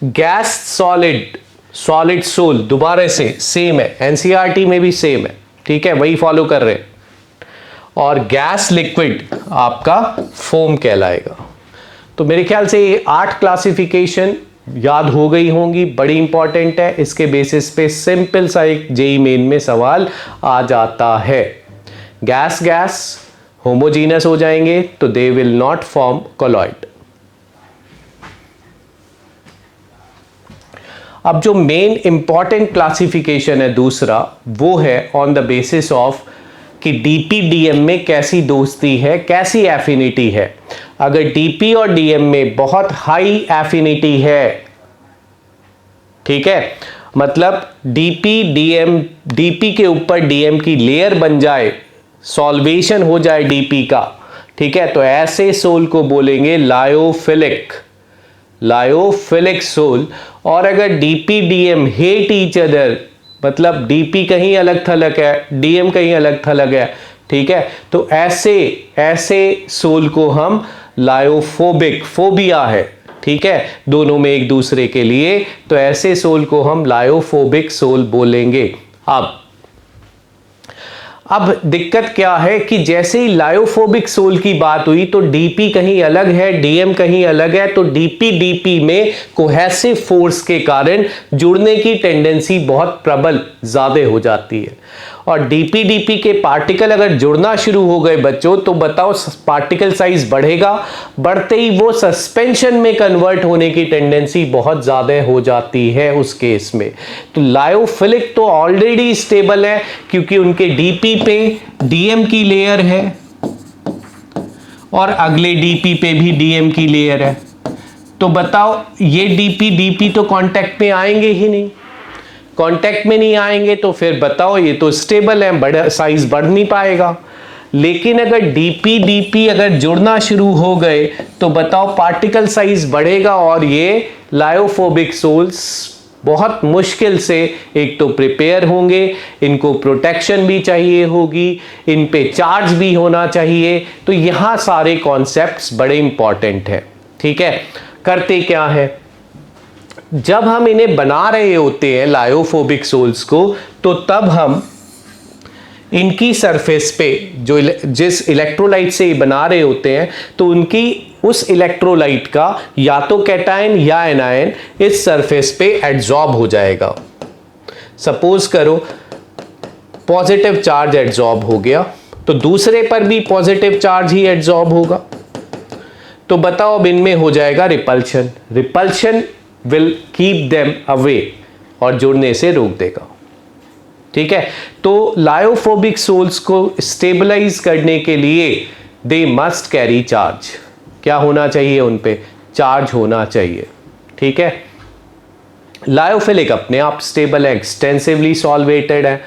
Gas solid solid sol दोबारा से same है, NCERT में भी सेम है। ठीक है, वही फॉलो कर रहे हैं। और गैस लिक्विड आपका फोम कहलाएगा। तो मेरे ख्याल से ये 8 क्लासिफिकेशन याद हो गई होंगी, बड़ी इंपॉर्टेंट है। इसके बेसिस पे सिंपल सा एक जेईई मेन में सवाल आ जाता है। गैस गैस होमोजीनस हो जाएंगे तो they will not form colloid. अब जो मेन इंपॉर्टेंट क्लासिफिकेशन है दूसरा, वो है ऑन द बेसिस ऑफ कि डीपी डीएम में कैसी दोस्ती है, कैसी एफिनिटी है। अगर डीपी और डीएम में बहुत हाई एफिनिटी है, ठीक है, मतलब डीपी डीएम, डीपी के ऊपर डीएम की लेयर बन जाए, सॉल्वेशन हो जाए डीपी का, ठीक है, तो ऐसे सोल को बोलेंगे लायोफिलिक, लायोफिलिक सोल। और अगर DP DM hate each other, मतलब डीपी कहीं अलग थलग है, डीएम कहीं अलग थलग है, ठीक है, तो ऐसे सोल को हम लायोफोबिक, फोबिया है, ठीक है, दोनों में एक दूसरे के लिए, तो ऐसे सोल को हम लायोफोबिक सोल बोलेंगे। अब दिक्कत क्या है कि जैसे ही लायोफोबिक सोल की बात हुई तो डीपी कहीं अलग है, डीएम कहीं अलग है, तो डीपी डीपी में कोहेसिव फोर्स के कारण जुड़ने की टेंडेंसी बहुत प्रबल ज्यादा हो जाती है। और डीपी डीपी के पार्टिकल अगर जुड़ना शुरू हो गए बच्चों, तो बताओ पार्टिकल साइज बढ़ेगा, बढ़ते ही वो सस्पेंशन में कन्वर्ट होने की टेंडेंसी बहुत ज्यादा हो जाती है उस केस में। तो लायोफिलिक तो ऑलरेडी स्टेबल है क्योंकि उनके डीपी पे डीएम की लेयर है और अगले डीपी पे भी डीएम की लेयर है। तो बताओ ये डीपी डीपी तो कांटेक्ट में आएंगे ही नहीं, कांटेक्ट में नहीं आएंगे तो फिर बताओ ये तो स्टेबल है, बड़ा साइज बढ़ नहीं पाएगा। लेकिन अगर डीपी डीपी अगर जुड़ना शुरू हो गए तो बताओ पार्टिकल साइज बढ़ेगा और ये लायोफोबिक सोल्स बहुत मुश्किल से एक तो प्रिपेयर होंगे, इनको प्रोटेक्शन भी चाहिए होगी, इन पे चार्ज भी होना चाहिए। तो यहां सारे कॉन्सेप्ट्स बड़े इंपॉर्टेंट है। ठीक है, करते क्या है, जब हम इन्हें बना रहे होते हैं लायोफोबिक सोल्स को, तो तब हम इनकी सरफेस पे जो जिस इलेक्ट्रोलाइट से बना रहे होते हैं, तो उनकी उस इलेक्ट्रोलाइट का या तो कैटायन या एनायन इस सरफेस पे एड्सॉर्ब हो जाएगा। सपोज करो पॉजिटिव चार्ज एड्सॉर्ब हो गया, तो दूसरे पर भी पॉजिटिव चार्ज ही एड्सॉर्ब होगा। तो बताओ अब इनमें हो जाएगा repulsion. Repulsion will keep them away और जुड़ने से रोक देगा। ठीक है, तो लायोफोबिक सोल्स को स्टेबलाइज करने के लिए दे मस्ट कैरी चार्ज। क्या होना चाहिए उन पे? चार्ज होना चाहिए। ठीक है, लायोफिलिक अपने आप स्टेबल है, एक्सटेंसिवली सॉल्वेटेड है।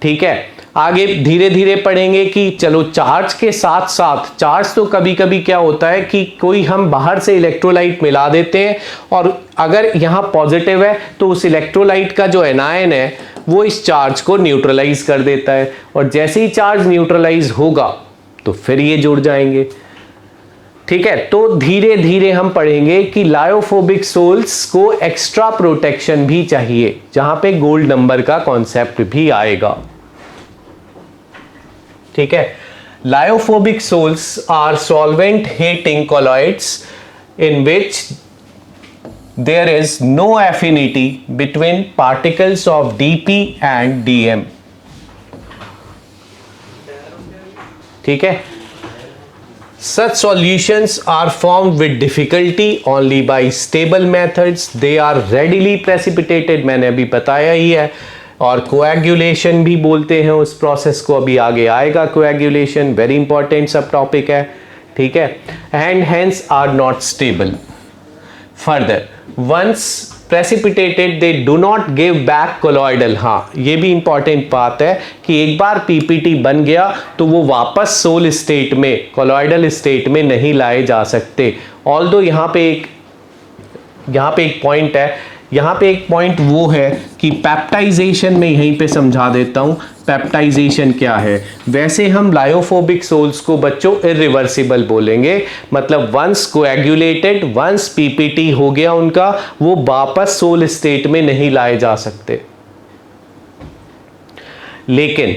ठीक है, आगे धीरे धीरे पढ़ेंगे कि चलो चार्ज के साथ साथ, चार्ज तो कभी कभी क्या होता है कि कोई हम बाहर से इलेक्ट्रोलाइट मिला देते हैं और अगर यहां पॉजिटिव है तो उस इलेक्ट्रोलाइट का जो एनायन है वो इस चार्ज को न्यूट्रलाइज कर देता है, और जैसे ही चार्ज न्यूट्रलाइज होगा तो फिर ये जुड़ जाएंगे। ठीक है, तो धीरे धीरे हम पढ़ेंगे कि लायोफोबिक सोल्स को एक्स्ट्रा प्रोटेक्शन भी चाहिए, जहां पे गोल्ड नंबर का कॉन्सेप्ट भी आएगा। ठीक है, lyophobic sols are solvent hating colloids in which there is no affinity between particles of dp and dm। ठीक है, such solutions are formed with difficulty only by stable methods, they are readily precipitated, मैंने अभी बताया ही है, और coagulation भी बोलते हैं उस प्रोसेस को, अभी आगे आएगा coagulation, very important sub topic है। ठीक है, and hence are not stable. Further once precipitated they do not give back colloidal। हाँ, ये भी इंपॉर्टेंट बात है कि एक बार पीपीटी बन गया तो वो वापस सोल स्टेट में, कोलॉइडल स्टेट में नहीं लाए जा सकते। ऑल्दो यहाँ पे एक पॉइंट है, यहाँ पे एक पॉइंट वो है कि पेप्टाइजेशन में यहीं पे समझा देता हूँ पेप्टाइजेशन क्या है। वैसे हम लायोफोबिक सोल्स को बच्चों इरिवर्सिबल बोलेंगे, मतलब वंस कोएगुलेटेड, वंस पीपीटी हो गया उनका, वो वापस सोल स्टेट में नहीं लाए जा सकते। लेकिन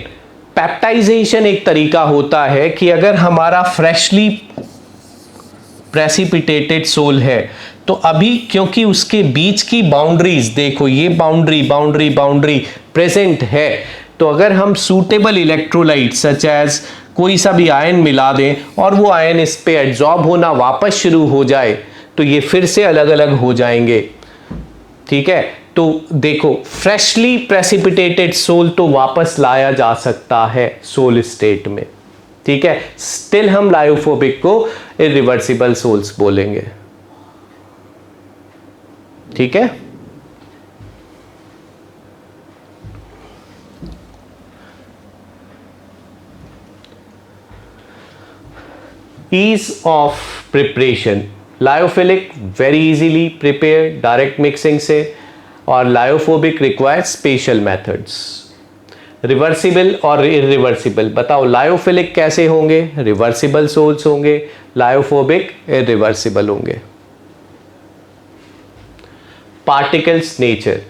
पेप्टाइजेशन एक तरीका होता है कि अगर हमारा फ्रेशली प्रेसिपिटेटेड सोल है तो अभी क्योंकि उसके बीच की बाउंड्रीज देखो, ये बाउंड्री प्रेजेंट है, तो अगर हम सूटेबल इलेक्ट्रोलाइट सच एज कोई सा भी आयन मिला दें और वो आयन इस पे एड्जॉर्ब होना वापस शुरू हो जाए तो ये फिर से अलग अलग हो जाएंगे। ठीक है, तो देखो फ्रेशली प्रेसिपिटेटेड सोल तो वापस लाया जा सकता है सोल स्टेट में। ठीक है, स्टिल हम लायोफोबिक को इरिवर्सिबल सोल्स बोलेंगे। ठीक है, ease of preparation, lyophilic very easily prepare direct mixing से, और lyophobic require special methods. Reversible और इरिवर्सिबल, बताओ लायोफिलिक कैसे होंगे? रिवर्सिबल सोल्स होंगे, लायोफोबिक इरिवर्सिबल होंगे। Particles nature,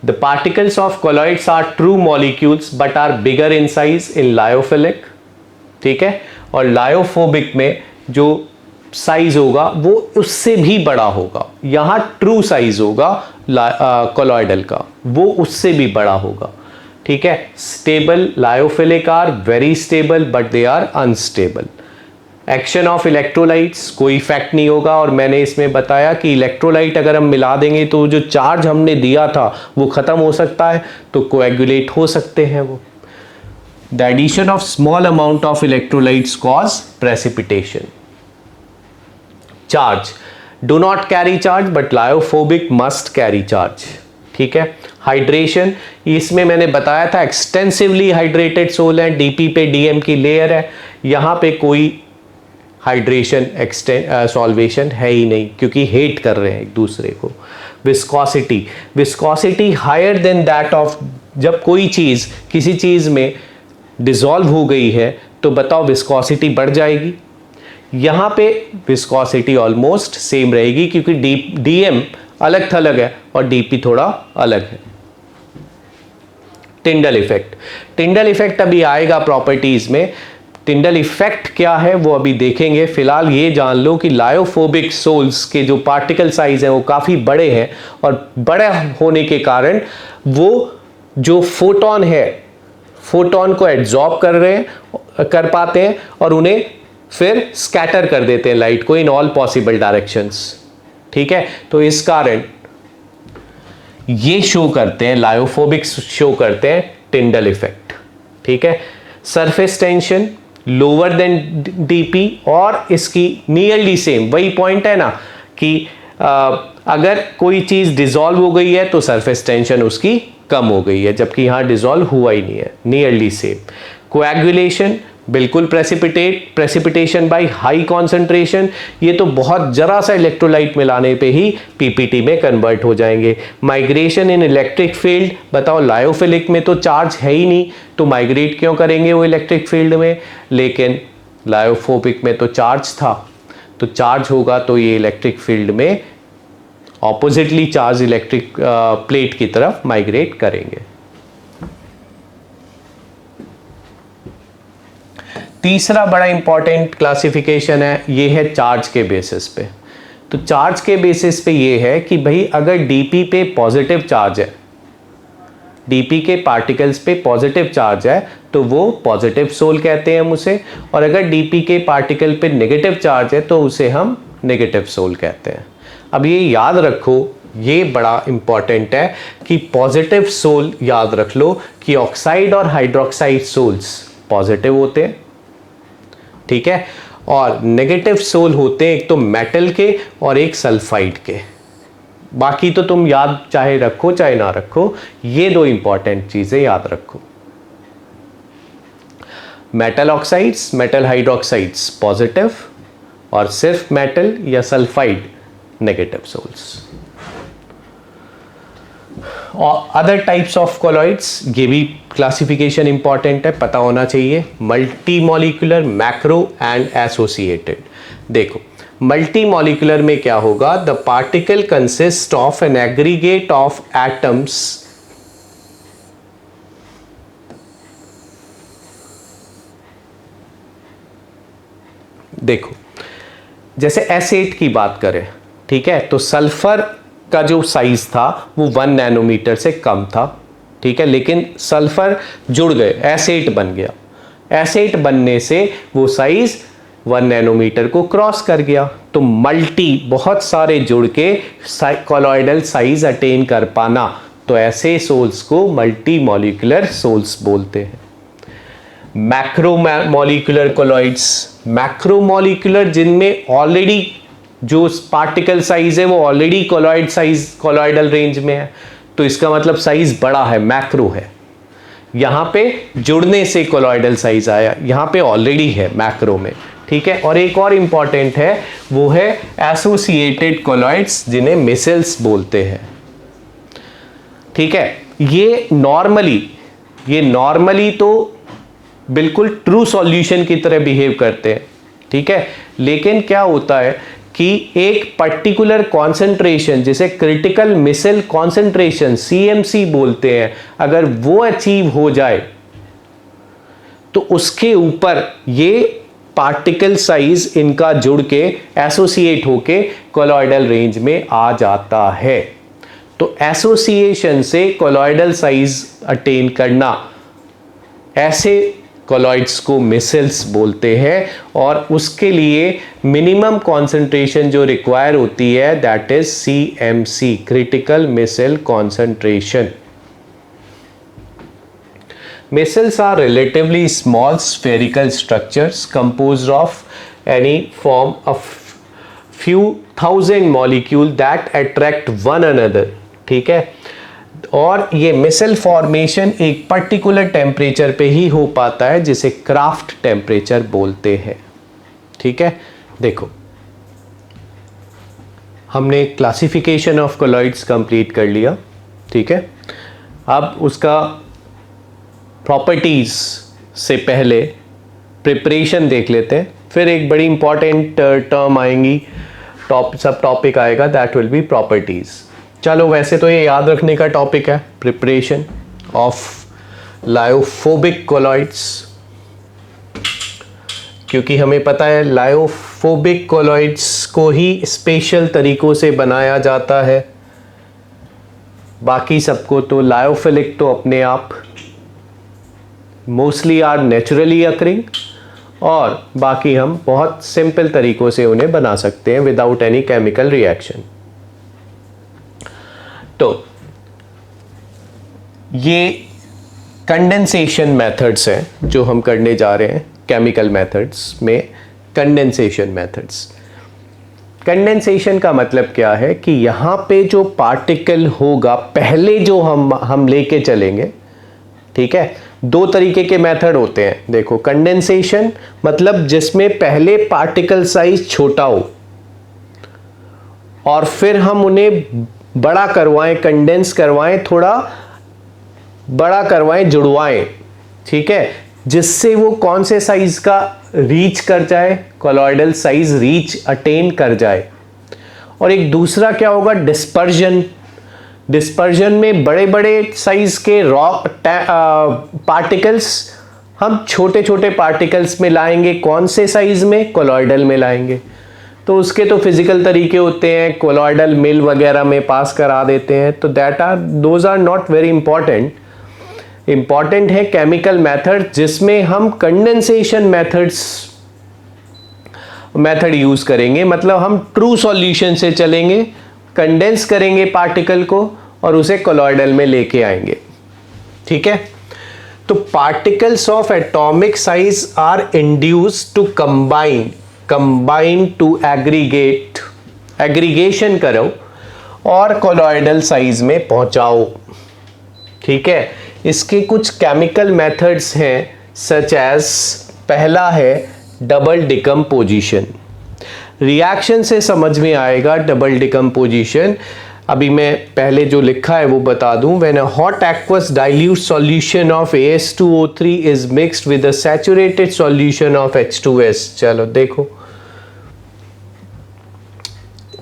the particles of colloids are true molecules but are bigger in size in lyophilic। ठीक है, और लायोफोबिक में जो साइज होगा वो उससे भी बड़ा होगा। यहां ट्रू साइज होगा कोलॉइडल का, वो उससे भी बड़ा होगा। ठीक है, stable lyophilic are very stable but they are unstable. Action of electrolytes कोई इफेक्ट नहीं होगा, और मैंने इसमें बताया कि इलेक्ट्रोलाइट अगर हम मिला देंगे तो जो चार्ज हमने दिया था वो खत्म हो सकता है, तो कोएगुलेट हो सकते हैं वो। The addition of small amount of electrolytes cause precipitation. Charge do not carry charge but lyophobic must carry charge. ठीक है, हाइड्रेशन, इसमें मैंने बताया था एक्सटेंसिवली हाइड्रेटेड सोल है, डीपी पे डीएम की लेयर है, यहां पे कोई हाइड्रेशन सॉल्वेशन है ही नहीं क्योंकि हेट कर रहे हैं एक दूसरे को। Viscosity higher than that of, जब कोई चीज किसी चीज में डिसॉल्व हो गई है तो बताओ विस्कोसिटी बढ़ जाएगी। यहां पे विस्कोसिटी ऑलमोस्ट सेम रहेगी क्योंकि डीएम अलग थलग है और डीपी थोड़ा अलग है। टिंडल इफेक्ट, टिंडल इफेक्ट अभी आएगा प्रॉपर्टीज में। टिंडल इफेक्ट क्या है वो अभी देखेंगे। फिलहाल ये जान लो कि लायोफोबिक सोल्स के जो पार्टिकल साइज है वो काफी बड़े हैं, और बड़े होने के कारण वो जो फोटोन है, फोटोन को एब्जॉर्ब कर पाते हैं और उन्हें फिर स्कैटर कर देते हैं लाइट को इन ऑल पॉसिबल डायरेक्शंस। ठीक है, तो इस कारण ये शो करते हैं, लायोफोबिक शो करते हैं टिंडल इफेक्ट। ठीक है, surface tension lower than DP और इसकी नियरली सेम, वही पॉइंट है ना कि अगर कोई चीज डिसॉल्व हो गई है तो सरफेस टेंशन उसकी कम हो गई है, जबकि यहां डिसॉल्व हुआ ही नहीं है, नियरली सेम। कोएगुलेशन बिल्कुल प्रेसिपिटेशन बाय हाई कॉन्सेंट्रेशन, ये तो बहुत जरा सा इलेक्ट्रोलाइट मिलाने पे ही पीपीटी में कन्वर्ट हो जाएंगे। माइग्रेशन इन इलेक्ट्रिक फील्ड, बताओ लायोफिलिक में तो चार्ज है ही नहीं, तो माइग्रेट क्यों करेंगे वो इलेक्ट्रिक फील्ड में, लेकिन लायोफोबिक में तो चार्ज था, तो चार्ज होगा तो ये इलेक्ट्रिक फील्ड में ऑपोजिटली चार्ज इलेक्ट्रिक प्लेट की तरफ माइग्रेट करेंगे। तीसरा बड़ा इंपॉर्टेंट क्लासिफिकेशन है, ये है चार्ज के बेसिस पे। तो चार्ज के बेसिस पे ये है कि भाई अगर डीपी पे पॉजिटिव चार्ज है, डीपी के पार्टिकल्स पे पॉजिटिव चार्ज है तो वो पॉजिटिव सोल कहते हैं हम उसे, और अगर डीपी के पार्टिकल पे नेगेटिव चार्ज है तो उसे हम नेगेटिव सोल कहते हैं। अब ये याद रखो, ये बड़ा इंपॉर्टेंट है कि पॉजिटिव सोल याद रख लो कि ऑक्साइड और हाइड्रोक्साइड सोल्स पॉजिटिव होते हैं, ठीक है, और नेगेटिव सोल होते हैं एक तो मेटल के और एक सल्फाइड के। बाकी तो तुम याद चाहे रखो चाहे ना रखो, ये दो इंपॉर्टेंट चीजें याद रखो। Metal oxides, metal hydroxides positive, और सिर्फ मेटल या सल्फाइड नेगेटिव सोल्स। और अदर टाइप्स ऑफ कोलॉइड्स, ये भी क्लासिफिकेशन इंपॉर्टेंट है, पता होना चाहिए। Multi molecular, macro and associated. देखो मल्टी मॉलिक्यूलर में क्या होगा, the particle consist of an aggregate of atoms देखो जैसे एस8 की बात करें, ठीक है, तो सल्फर का जो साइज था वो 1 नैनोमीटर से कम था, ठीक है, लेकिन सल्फर जुड़ गए, एस8 बन गया। एस8 बनने से वो साइज 1 नैनोमीटर को क्रॉस कर गया, तो मल्टी बहुत सारे जुड़ के कोलॉइडल साइज अटेन कर पाना, तो ऐसे सोल्स को मल्टी मॉलिक्यूलर सोल्स बोलते हैं। Macro molecular colloids, macro molecular जिनमें ऑलरेडी जो पार्टिकल साइज है वो already colloid size colloidal range में है, तो इसका मतलब साइज बड़ा है, मैक्रो है। यहां पे जुड़ने से कोलॉइडल साइज आया, यहां पे ऑलरेडी है मैक्रो में, ठीक है। और एक और इंपॉर्टेंट है, वो है एसोसिएटेड कोलॉइड्स, जिन्हें मिसल्स बोलते हैं, ठीक है। ये नॉर्मली तो बिल्कुल ट्रू सॉल्यूशन की तरह बिहेव करते हैं, ठीक है, लेकिन क्या होता है कि एक पर्टिकुलर कॉन्सेंट्रेशन, जिसे क्रिटिकल मिसल कॉन्सेंट्रेशन CMC बोलते हैं, अगर वो अचीव हो जाए तो उसके ऊपर ये पार्टिकल साइज इनका जुड़ के एसोसिएट होके कोलॉइडल रेंज में आ जाता है। तो एसोसिएशन से कोलॉइडल साइज अटेन करना, ऐसे कोलॉइड्स को मिसल्स बोलते हैं, और उसके लिए मिनिमम कॉन्सेंट्रेशन जो रिक्वायर होती है that is CMC, critical micelle concentration. Micelles are relatively small spherical structures composed of any form of few thousand molecules that attract one another, ठीक है। और ये मिसल फॉर्मेशन एक पर्टिकुलर टेम्परेचर पे ही हो पाता है, जिसे क्राफ्ट टेम्परेचर बोलते हैं, ठीक है। देखो हमने क्लासिफिकेशन ऑफ कोलॉइड्स कंप्लीट कर लिया, ठीक है। अब उसका प्रॉपर्टीज से पहले प्रिपरेशन देख लेते हैं, फिर एक बड़ी इंपॉर्टेंट टर्म आएंगी, सब टॉपिक आएगा, दैट विल बी प्रॉपर्टीज। चलो वैसे तो ये याद रखने का टॉपिक है, प्रिपरेशन ऑफ लायोफोबिक कोलॉइड्स, क्योंकि हमें पता है लायोफोबिक कोलॉइड्स को ही स्पेशल तरीकों से बनाया जाता है, बाकी सबको तो लायोफिलिक तो अपने आप मोस्टली आर नेचुरली अकरिंग, और बाकी हम बहुत सिंपल तरीकों से उन्हें बना सकते हैं विदाउट एनी केमिकल रिएक्शन। तो ये कंडेंसेशन मेथड्स हैं जो हम करने जा रहे हैं केमिकल मेथड्स में। कंडेंसेशन मेथड्स, कंडेंसेशन का मतलब क्या है कि यहाँ पे जो पार्टिकल होगा पहले जो हम लेके चलेंगे, ठीक है। दो तरीके के मेथड होते हैं, देखो। कंडेंसेशन मतलब जिसमें पहले पार्टिकल साइज छोटा हो और फिर हम उन्हें बड़ा करवाएं, कंडेंस करवाएं, थोड़ा बड़ा करवाएं, जुड़वाएं, ठीक है, जिससे वो कौन से साइज का रीच कर जाए, कोलॉइडल साइज रीच अटेन कर जाए। और एक दूसरा क्या होगा, डिस्पर्जन। डिस्पर्जन में बड़े बड़े साइज के रॉक पार्टिकल्स हम छोटे छोटे पार्टिकल्स में लाएंगे, कौन से साइज में, कोलॉइडल में लाएंगे। तो उसके तो फिजिकल तरीके होते हैं, कोलॉइडल मिल वगैरह में पास करा देते हैं, तो those are not very important. Important है केमिकल मेथड जिसमें हम कंडेंसेशन मेथड यूज करेंगे, मतलब हम ट्रू सॉल्यूशन से चलेंगे, कंडेंस करेंगे पार्टिकल को और उसे कोलॉइडल में लेके आएंगे, ठीक है। तो particles of atomic size are induced to combine to aggregate, aggregation करो और कोलॉइडल साइज में पहुंचाओ, ठीक है। इसके कुछ केमिकल मेथड्स हैं सच एज, पहला है डबल डिकम्पोजिशन। रिएक्शन से समझ में आएगा डबल डिकम्पोजिशन। अभी मैं पहले जो लिखा है वो बता दूं। When a hot aqueous dilute solution of AS2O3 is mixed with a saturated solution of H2S। चलो देखो,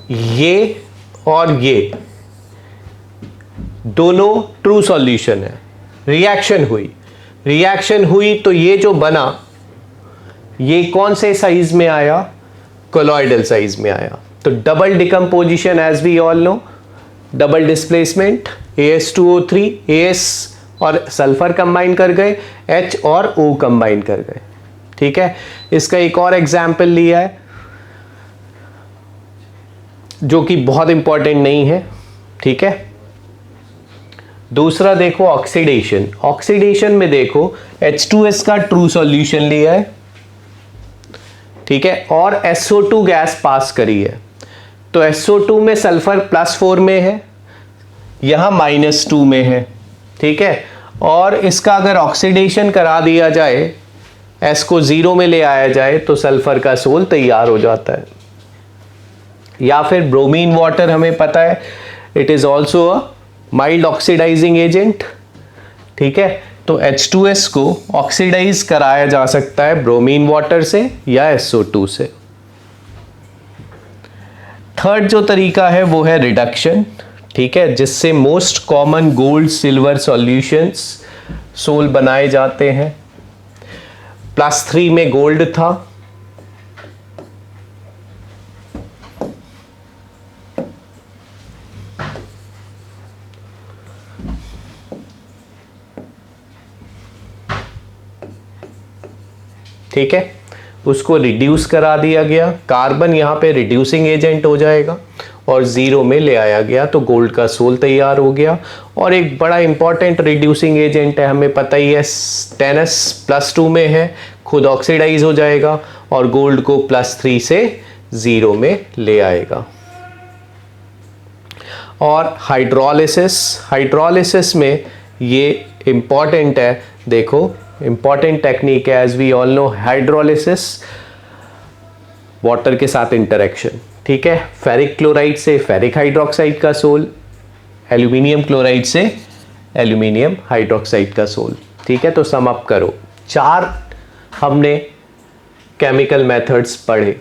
ये और ये दोनों ट्रू सॉल्यूशन है। रिएक्शन हुई तो ये जो बना, ये कौन से साइज में आया, कोलॉइडल साइज में आया। तो double decomposition as we all know, double displacement, AS2O3, AS और सल्फर कंबाइन कर गए, H और O कंबाइन कर गए, ठीक है। इसका एक और एग्जाम्पल लिया है जो कि बहुत इंपॉर्टेंट नहीं है, ठीक है। दूसरा देखो ऑक्सीडेशन। ऑक्सीडेशन में देखो H2S का ट्रू सॉल्यूशन लिया है, ठीक है, और SO2 गैस पास करी है। तो SO2 में सल्फर +4 में है, यहां -2 में है, ठीक है। और इसका अगर ऑक्सीडेशन करा दिया जाए, S को 0 में ले आया जाए, तो सल्फर का सोल तैयार हो जाता है। या फिर ब्रोमीन वाटर, हमें पता है it is also a mild oxidising agent, ठीक है। तो H2S को ऑक्सीडाइज कराया जा सकता है ब्रोमीन वाटर से या SO2 से। थर्ड जो तरीका है वो है रिडक्शन, ठीक है, जिससे most common gold silver solutions sol बनाए जाते हैं। +3 में गोल्ड था, ठीक है, उसको रिड्यूस करा दिया गया, कार्बन यहाँ पे रिड्यूसिंग एजेंट हो जाएगा और 0 में ले आया गया, तो गोल्ड का सोल तैयार हो गया। और एक बड़ा इंपॉर्टेंट रिड्यूसिंग एजेंट है, हमें पता ही है, टेनस +2 में है, खुद ऑक्सीडाइज हो जाएगा और गोल्ड को +3 से 0 में ले आएगा। और हाइड्रोलिसिस में ये इंपॉर्टेंट है, देखो इंपॉर्टेंट टेक्निक है, as we all know, hydrolysis, water के साथ इंटरेक्शन, ठीक है। फेरिक क्लोराइड से फेरिक हाइड्रोक्साइड का सोल, एल्यूमिनियम क्लोराइड से एल्यूमिनियम हाइड्रोक्साइड का सोल, ठीक है। तो सम अप करो, 4 हमने केमिकल मेथड्स पढ़े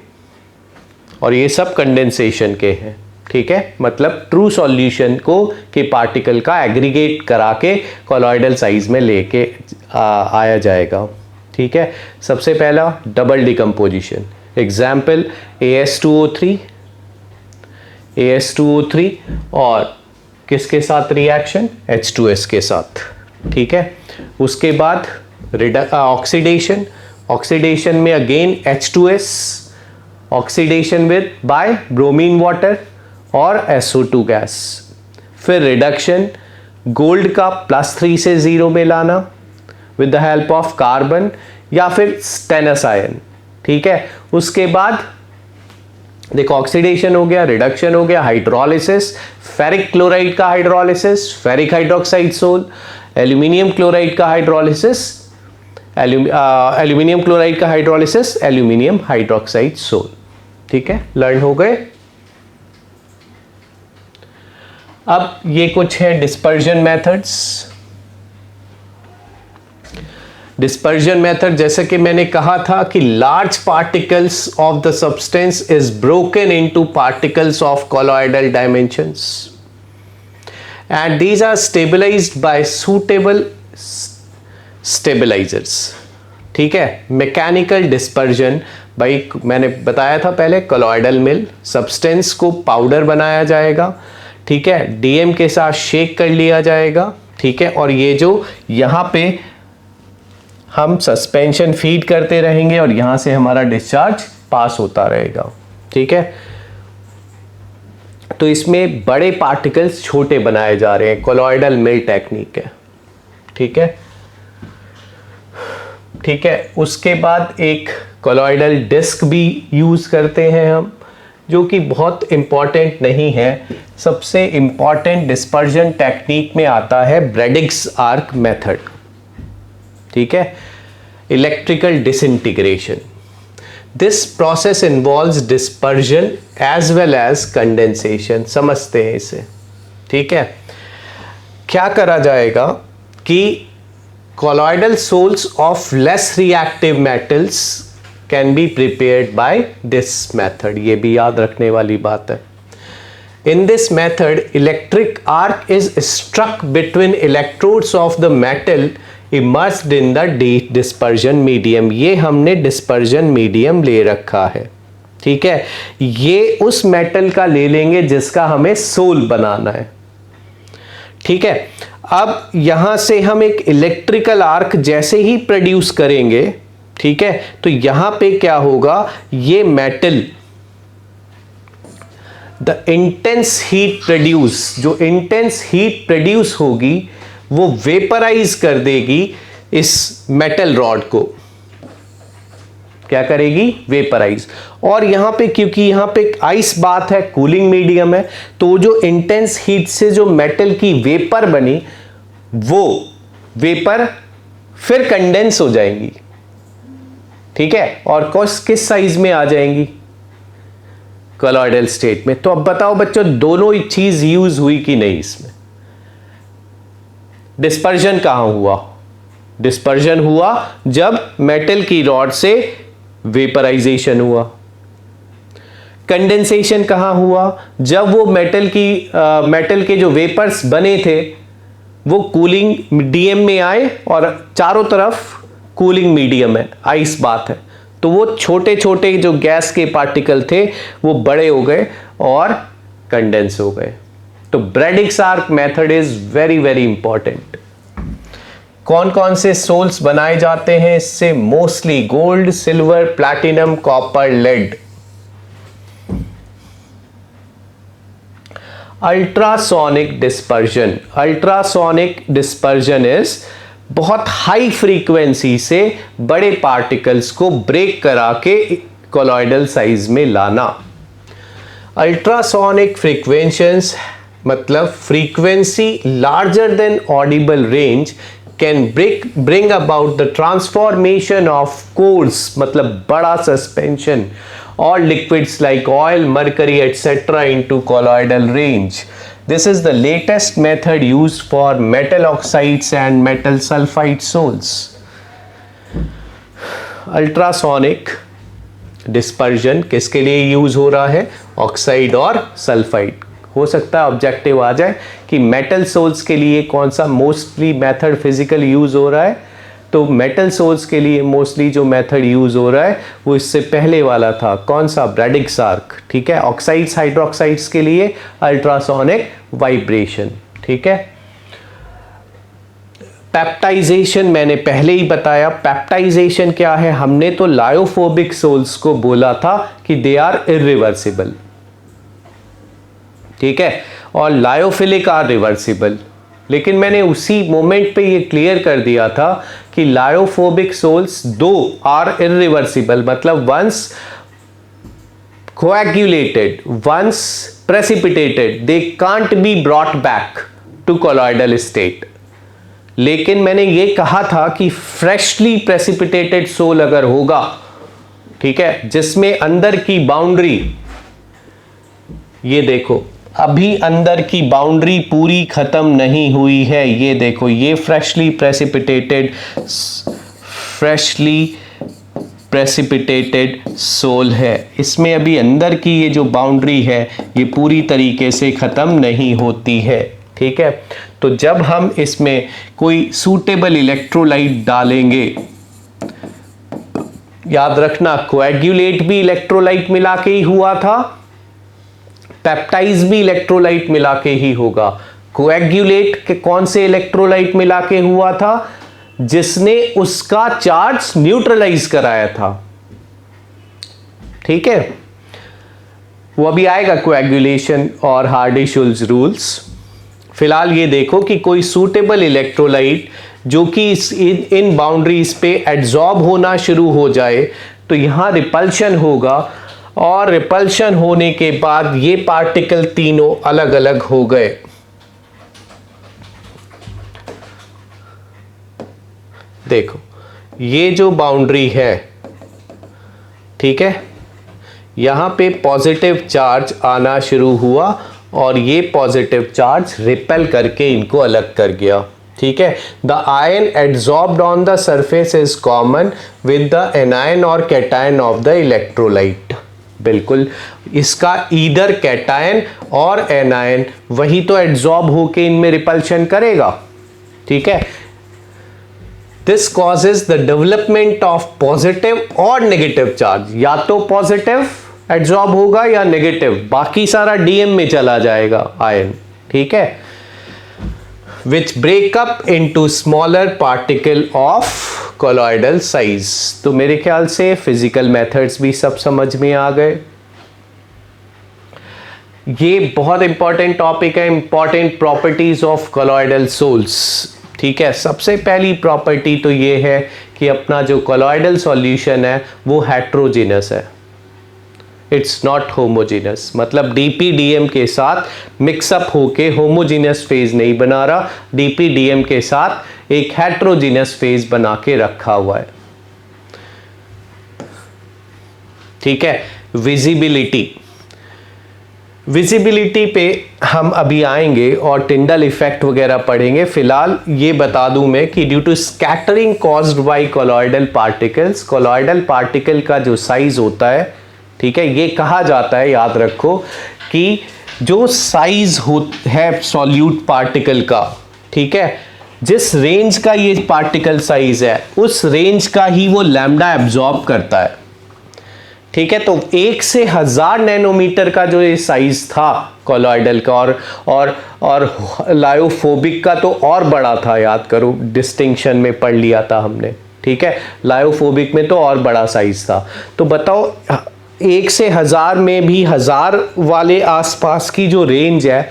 और ये सब कंडेंसेशन के हैं, ठीक है। मतलब ट्रू सॉल्यूशन को के पार्टिकल का एग्रीगेट करा के कोलॉइडल साइज में लेके आया जाएगा, ठीक है। सबसे पहला डबल डिकम्पोजिशन, एग्जाम्पल AS2O3 और किसके साथ रिएक्शन, H2S के साथ, ठीक है। उसके बाद ऑक्सीडेशन, ऑक्सीडेशन में again H2S, oxidation with by bromine water और SO2 गैस। फिर रिडक्शन, गोल्ड का +3 से 0 में लाना with the help of carbon या फिर स्टेनस आयन, ठीक है। उसके बाद देखो ऑक्सीडेशन हो गया, रिडक्शन हो गया, हाइड्रोलिसिस, फेरिक क्लोराइड का hydrolysis, ferric hydroxide sol, aluminium chloride का हाइड्रोलिसिस, एल्यूमिनियम क्लोराइड का हाइड्रोलिसिस, एल्यूमिनियम हाइड्रोक्साइड सोल, ठीक है, लर्न हो गए। अब ये कुछ है डिस्पर्जन मेथड्स। डिस्पर्जन मेथड, जैसे कि मैंने कहा था कि large particles of the substance is broken into particles of colloidal dimensions and these are stabilised by suitable stabilisers, ठीक है। मैकेनिकल डिस्पर्जन, भाई मैंने बताया था पहले, कोलॉइडल मिल, सब्सटेंस को पाउडर बनाया जाएगा, ठीक है, डीएम के साथ शेक कर लिया जाएगा, ठीक है, और ये जो यहां पे हम सस्पेंशन फीड करते रहेंगे और यहां से हमारा डिस्चार्ज पास होता रहेगा, ठीक है। तो इसमें बड़े पार्टिकल्स छोटे बनाए जा रहे हैं, कोलॉइडल मिल टेक्निक है, ठीक है, ठीक है। उसके बाद एक कोलॉइडल डिस्क भी यूज करते हैं हम, जो कि बहुत इंपॉर्टेंट नहीं है। सबसे इंपॉर्टेंट डिस्पर्जन टेक्निक में आता है ब्रेडिक्स आर्क मेथड, ठीक है, electrical disintegration. This process involves dispersion as well as condensation, समझते हैं इसे, ठीक है। क्या करा जाएगा कि colloidal soles of less reactive metals can be prepared by this method, ये भी याद रखने वाली बात है। In this method, electric arc is struck between electrodes of the metal immersed in the dispersion medium। ये हमने dispersion medium ले रखा है, ठीक है। ये उस मेटल का ले लेंगे जिसका हमें सोल बनाना है, ठीक है। अब यहां से हम एक इलेक्ट्रिकल आर्क जैसे ही प्रोड्यूस करेंगे, ठीक है, तो यहां पे क्या होगा, ये metal the intense heat produce, जो इंटेंस हीट प्रोड्यूस होगी वो वेपराइज कर देगी इस मेटल रॉड को, क्या करेगी, वेपराइज। और यहां पे क्योंकि यहां पे आइस बात है, कूलिंग मीडियम है, तो जो इंटेंस हीट से जो मेटल की वेपर बनी, वो वेपर फिर कंडेंस हो जाएंगी, ठीक है, और किस साइज में आ जाएंगी, कोलॉइडल स्टेट में। तो अब बताओ बच्चों, दोनों ही चीज यूज हुई कि नहीं इसमें? डिस्पर्जन कहां हुआ? डिस्पर्जन हुआ जब मेटल की रॉड से वेपराइजेशन हुआ। कंडेंसेशन कहां हुआ? जब वो मेटल के जो वेपर्स बने थे वो कूलिंग डीएम में आए और चारों तरफ कूलिंग मीडियम है, आइस बात है, तो वो छोटे छोटे जो गैस के पार्टिकल थे वो बड़े हो गए और कंडेंस हो गए। तो Bredig's arc method is very very important. कौन कौन से सोल्स बनाए जाते हैं इससे? Mostly gold, silver, platinum, copper, lead. Ultrasonic dispersion, ultrasonic dispersion is बहुत हाई फ्रीक्वेंसी से बड़े पार्टिकल्स को ब्रेक करा के कोलॉइडल साइज में लाना। अल्ट्रासोनिक फ्रीक्वेंसीज मतलब frequency larger than Audible range can bring about the transformation of coarse मतलब बड़ा suspension or liquids like oil, mercury etc. into colloidal range. This is the latest method used for metal oxides and metal sulfide sols. Ultrasonic dispersion किसके लिए use हो रहा है? Oxide और sulphide. हो सकता है ऑब्जेक्टिव आ जाए कि मेटल सोल्स के लिए कौन सा मोस्टली मेथड फिजिकल यूज हो रहा है, तो मेटल सोल्स के लिए मोस्टली जो मेथड यूज हो रहा है वो इससे पहले वाला था, कौन सा? ब्रेडिक्स आर्क, ठीक है। ऑक्साइड्स हाइड्रोक्साइड्स के लिए अल्ट्रासोनिक वाइब्रेशन, ठीक है। पेप्टाइजेशन मैंने पहले ही बताया। पेप्टाइजेशन क्या है? हमने तो लायोफोबिक सोल्स को बोला था कि दे आर इरिवर्सिबल, ठीक है, और लायोफिलिक आर रिवर्सिबल, लेकिन मैंने उसी मोमेंट पे ये क्लियर कर दिया था कि लायोफोबिक सोल्स दो आर इरिवर्सिबल, मतलब once coagulated, once precipitated, they can't be brought back to colloidal state. लेकिन मैंने ये कहा था कि फ्रेशली प्रेसिपिटेटेड सोल अगर होगा, ठीक है, जिसमें अंदर की बाउंड्री, ये देखो अभी अंदर की बाउंड्री पूरी खत्म नहीं हुई है, ये देखो ये फ्रेशली प्रेसिपिटेटेड सोल है, इसमें अभी अंदर की ये जो बाउंड्री है ये पूरी तरीके से खत्म नहीं होती है, ठीक है। तो जब हम इसमें कोई सूटेबल इलेक्ट्रोलाइट डालेंगे, याद रखना कोएगुलेट भी इलेक्ट्रोलाइट मिला के ही हुआ था, पेप्टाइज भी इलेक्ट्रोलाइट मिला के ही होगा। कोएगुलेट के कौन से इलेक्ट्रोलाइट मिला के हुआ था? जिसने उसका चार्ज न्यूट्रलाइज कराया था, ठीक है। वो अभी आएगा कोएगुलेशन और हार्डी-शुल्ज रूल्स। फिलहाल ये देखो कि कोई सूटेबल इलेक्ट्रोलाइट जो कि इन बाउंड्रीज पे एड्सॉर्ब होना शुरू हो जाए तो यहां रिपल्शन होगा, और रिपल्शन होने के बाद ये पार्टिकल तीनों अलग अलग हो गए। देखो ये जो बाउंड्री है, ठीक है, यहां पे पॉजिटिव चार्ज आना शुरू हुआ और ये पॉजिटिव चार्ज रिपेल करके इनको अलग कर गया, ठीक है। The ion adsorbed on the surface is common with the anion और कैटायन ऑफ द इलेक्ट्रोलाइट। बिल्कुल, इसका ईदर कैटायन और एनायन वही तो एड्सॉर्ब होके इनमें रिपल्शन करेगा, ठीक है। This causes the development of positive और नेगेटिव चार्ज, या तो पॉजिटिव एड्सॉर्ब होगा या नेगेटिव, बाकी सारा डीएम में चला जाएगा आयन, ठीक है, which break up into smaller particle of colloidal size. तो मेरे ख्याल से फिजिकल मेथड्स भी सब समझ में आ गए। ये बहुत इंपॉर्टेंट टॉपिक है, important properties of colloidal sols, ठीक है। सबसे पहली प्रॉपर्टी तो ये है कि अपना जो कोलॉइडल सॉल्यूशन है वो हेट्रोजीनस है, इट्स नॉट होमोजीनस, मतलब डीपीडीएम के साथ मिक्सअप होके होमोजीनस फेज नहीं बना रहा, डीपीडीएम के साथ एक हेट्रोजीनस फेज बना के रखा हुआ है, ठीक है। विजिबिलिटी पे हम अभी आएंगे और टिंडल इफेक्ट वगैरह पढ़ेंगे। फिलहाल ये बता दूं मैं कि due to scattering caused by colloidal particles, colloidal particle का जो साइज होता है, ठीक है, ये कहा जाता है, याद रखो कि जो साइज है सॉल्यूट पार्टिकल का, ठीक है, जिस रेंज का ये पार्टिकल साइज है उस रेंज का ही वो लैम्डा एब्जॉर्ब करता है, ठीक है। तो 1 से 1000 नैनोमीटर का जो ये साइज था कोलॉइडल का, और लायोफोबिक का तो और बड़ा था, याद करो डिस्टिंक्शन में पढ़ लिया था हमने, ठीक है। लायोफोबिक में तो और बड़ा साइज था। तो बताओ 1 से 1000 में भी 1000 वाले आसपास की जो रेंज है,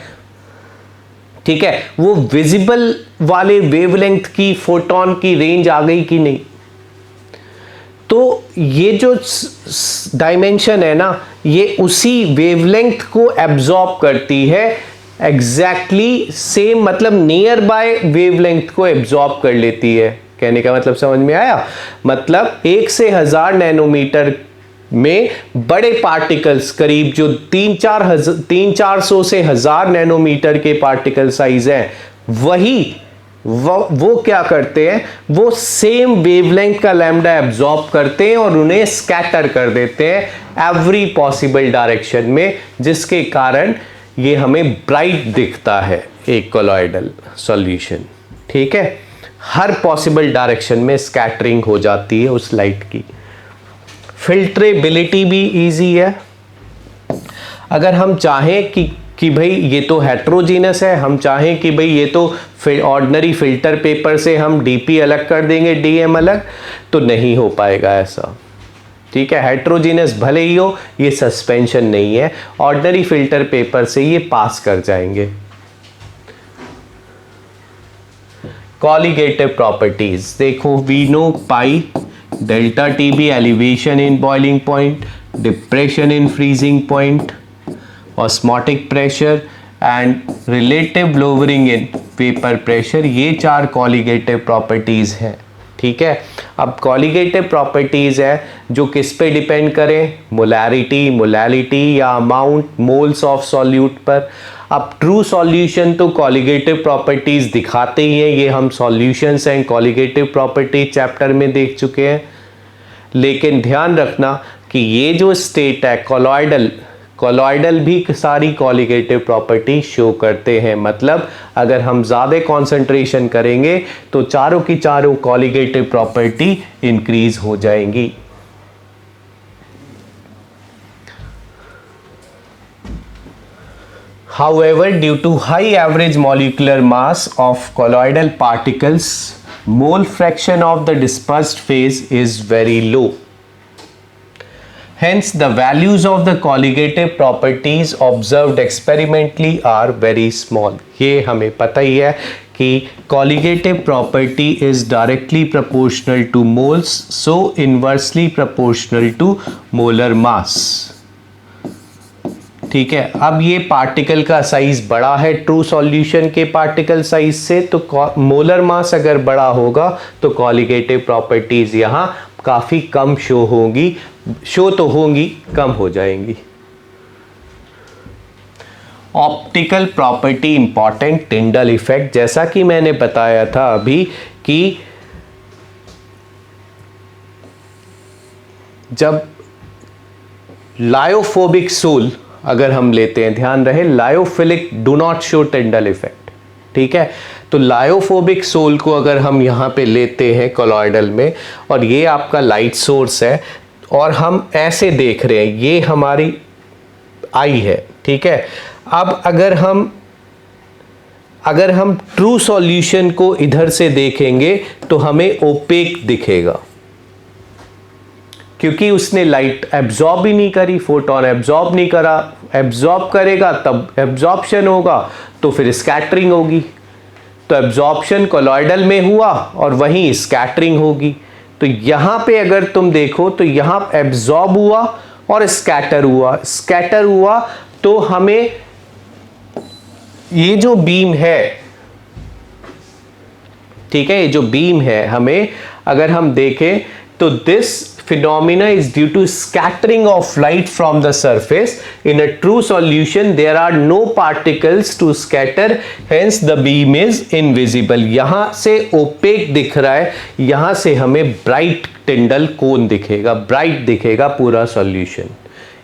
ठीक है, वो विजिबल वाले वेवलेंथ की फोटोन की रेंज आ गई कि नहीं? तो ये जो डायमेंशन है ना, ये उसी वेवलेंथ को एब्जॉर्ब करती है, एग्जैक्टली सेम, मतलब नियर बाय वेवलेंथ को एब्जॉर्ब कर लेती है। कहने का मतलब समझ में आया? मतलब 1 से 1000 नैनोमीटर में बड़े पार्टिकल्स, करीब जो 300-400 से 1000 नैनोमीटर के पार्टिकल साइज हैं, वही वो क्या करते हैं, वो सेम वेवलेंथ का लैम्डा एब्जॉर्ब करते हैं और उन्हें स्कैटर कर देते हैं एवरी पॉसिबल डायरेक्शन में, जिसके कारण ये हमें ब्राइट दिखता है एक कोलॉइडल सॉल्यूशन, ठीक है। हर पॉसिबल डायरेक्शन में स्कैटरिंग हो जाती है उस लाइट की। फिल्ट्रेबिलिटी भी इजी है। अगर हम चाहें कि भाई ये तो हेट्रोजीनस है, हम चाहें कि भाई ये तो ऑर्डिनरी फिल्टर पेपर से हम डीपी अलग कर देंगे, डीएम अलग, तो नहीं हो पाएगा ऐसा, ठीक है। हेट्रोजीनस भले ही हो, ये सस्पेंशन नहीं है, ऑर्डिनरी फिल्टर पेपर से ये पास कर जाएंगे। कॉलिगेटिव प्रॉपर्टीज देखो, we know pi, delta T B elevation in boiling point, depression in freezing point, osmotic pressure and relative lowering in vapour pressure, ये 4 कॉलिगेटिव प्रॉपर्टीज हैं। ठीक है, अब कॉलिगेटिव प्रॉपर्टीज है जो किस पे डिपेंड करें, मोलैरिटी, मोलैलिटी या अमाउंट, मोल्स ऑफ सॉल्यूट पर। अब ट्रू सॉल्यूशन तो कॉलिगेटिव प्रॉपर्टीज दिखाते ही हैं, ये हम solutions and colligative property chapter में देख चुके हैं। लेकिन ध्यान रखना कि ये जो स्टेट है कॉलॉइडल, कॉलॉइडल भी सारी कॉलिगेटिव प्रॉपर्टी शो करते हैं। मतलब अगर हम ज़्यादा कंसंट्रेशन करेंगे तो चारों की चारों कॉलिगेटिव प्रॉपर्टी इंक्रीज हो जाएंगी। However, due to high average molecular mass of colloidal particles, mole fraction of the dispersed phase is very low. Hence, the values of the colligative properties observed experimentally are very small. ये हमें पता ही है कि colligative property is directly proportional to moles, so inversely proportional to molar mass. ठीक है, अब ये particle का साइज बड़ा है ट्रू सॉल्यूशन के पार्टिकल साइज से, तो मोलर मास अगर बड़ा होगा तो कॉलिगेटिव प्रॉपर्टीज यहाँ काफी कम शो होंगी, शो तो होंगी, कम हो जाएंगी। Optical property important, Tyndall effect, जैसा कि मैंने बताया था अभी कि जब लायोफोबिक सोल अगर हम लेते हैं, ध्यान रहे lyophilic do not show Tyndall effect. ठीक है, तो लायोफोबिक सोल को अगर हम यहाँ पे लेते हैं कोलॉइडल में, और ये आपका लाइट सोर्स है और हम ऐसे देख रहे हैं, ये हमारी आई है। ठीक है, अब अगर हम ट्रू सॉल्यूशन को इधर से देखेंगे तो हमें ओपेक दिखेगा, क्योंकि उसने लाइट एब्जॉर्ब ही नहीं करी, फोटोन एब्जॉर्ब नहीं करा। एब्जॉर्ब करेगा तब एब्जॉर्प्शन होगा, तो फिर स्कैटरिंग होगी। तो एब्जॉर्प्शन कोलॉइडल में हुआ और वहीं स्कैटरिंग होगी। तो यहां पे अगर तुम देखो तो यहां एब्जॉर्ब हुआ और स्कैटर हुआ। स्कैटर हुआ तो हमें ये जो बीम है, ठीक है, ये जो बीम है, हमें अगर हम देखें तो this phenomena is due to scattering of light from the surface. In a true solution there are no particles to scatter, hence the beam is invisible. यहां से opaque दिख रहा है, यहां से हमें bright tyndall cone दिखेगा, bright दिखेगा पूरा solution।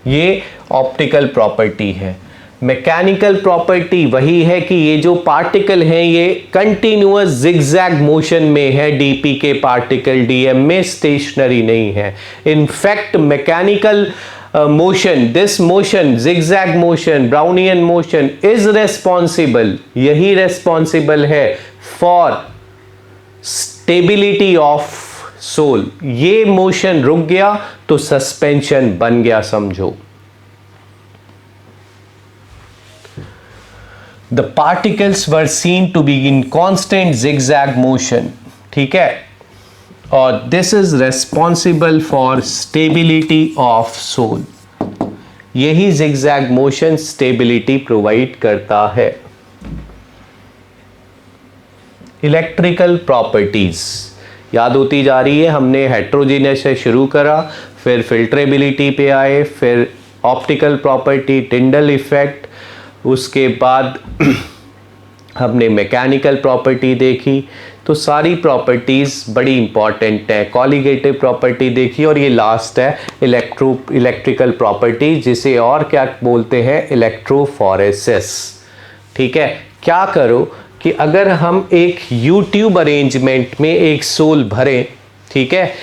ये optical property है। मैकेनिकल प्रॉपर्टी वही है कि ये जो पार्टिकल हैं ये कंटिन्यूअस जिगजैग मोशन में है, डीपी के पार्टिकल डीएम में स्टेशनरी नहीं है। In fact mechanical motion, this motion, zigzag motion, Brownian motion is responsible, यही रेस्पॉन्सिबल है फॉर स्टेबिलिटी ऑफ सोल। ये मोशन रुक गया तो सस्पेंशन बन गया समझो। The particles were seen to be in constant zigzag motion, ठीक है, और this is responsible for stability of soul। यही zigzag motion stability provide करता है। इलेक्ट्रिकल प्रॉपर्टीज याद होती जा रही है, हमने हेट्रोजीनियस से शुरू करा, फिर फिल्ट्रेबिलिटी पे आए, फिर ऑप्टिकल प्रॉपर्टी, टिंडल इफेक्ट, उसके बाद हमने मैकेनिकल प्रॉपर्टी देखी। तो सारी प्रॉपर्टीज़ बड़ी इंपॉर्टेंट है। कॉलिगेटिव प्रॉपर्टी देखी और ये लास्ट है इलेक्ट्रिकल प्रॉपर्टी, जिसे और क्या बोलते हैं, इलेक्ट्रोफोरेसिस। ठीक है, क्या करो कि अगर हम एक यू ट्यूब अरेंजमेंट में एक सोल भरें, ठीक है,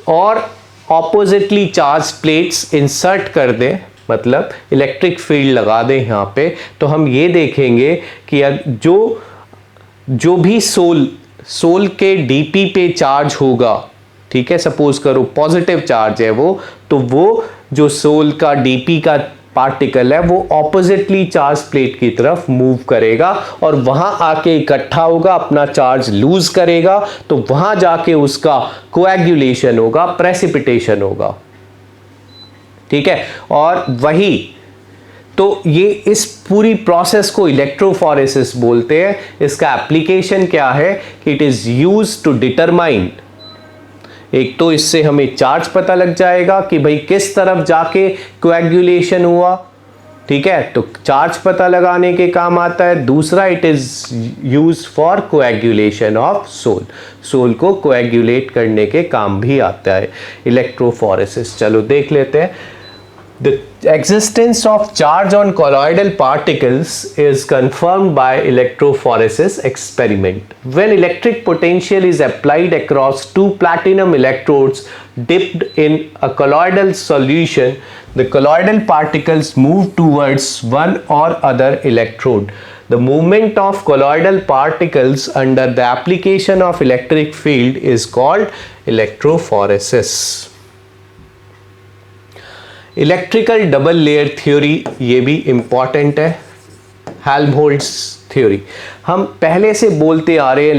और ऑपोजिटली चार्ज प्लेट्स इंसर्ट कर दें, मतलब इलेक्ट्रिक फील्ड लगा दें यहाँ पे, तो हम ये देखेंगे कि जो भी सोल के डीपी पे चार्ज होगा, ठीक है, सपोज करो पॉजिटिव चार्ज है वो, तो वो जो सोल का डीपी का पार्टिकल है वो ऑपोजिटली चार्ज प्लेट की तरफ मूव करेगा और वहां आके इकट्ठा होगा, अपना चार्ज लूज करेगा, तो वहां जाके उसका कोएगुलेशन होगा, प्रेसिपिटेशन होगा। ठीक है, और वही तो ये इस पूरी प्रोसेस को इलेक्ट्रोफोरेसिस बोलते हैं। इसका एप्लीकेशन क्या है कि it is used to determine, एक तो इससे हमें चार्ज पता लग जाएगा कि भाई किस तरफ जाके कोएगुलेशन हुआ, ठीक है, तो चार्ज पता लगाने के काम आता है। दूसरा, it is used for coagulation of sol को कोएगुलेट करने के काम भी आता है इलेक्ट्रोफोरेसिस। चलो देख लेते हैं। The existence of charge on colloidal particles is confirmed by electrophoresis experiment. When electric potential is applied across two platinum electrodes dipped in a colloidal solution, the colloidal particles move towards one or other electrode. The movement of colloidal particles under the application of electric field is called electrophoresis. Electrical double layer theory, ये भी important है, Helmholtz theory. हम पहले से बोलते आ रहे हैं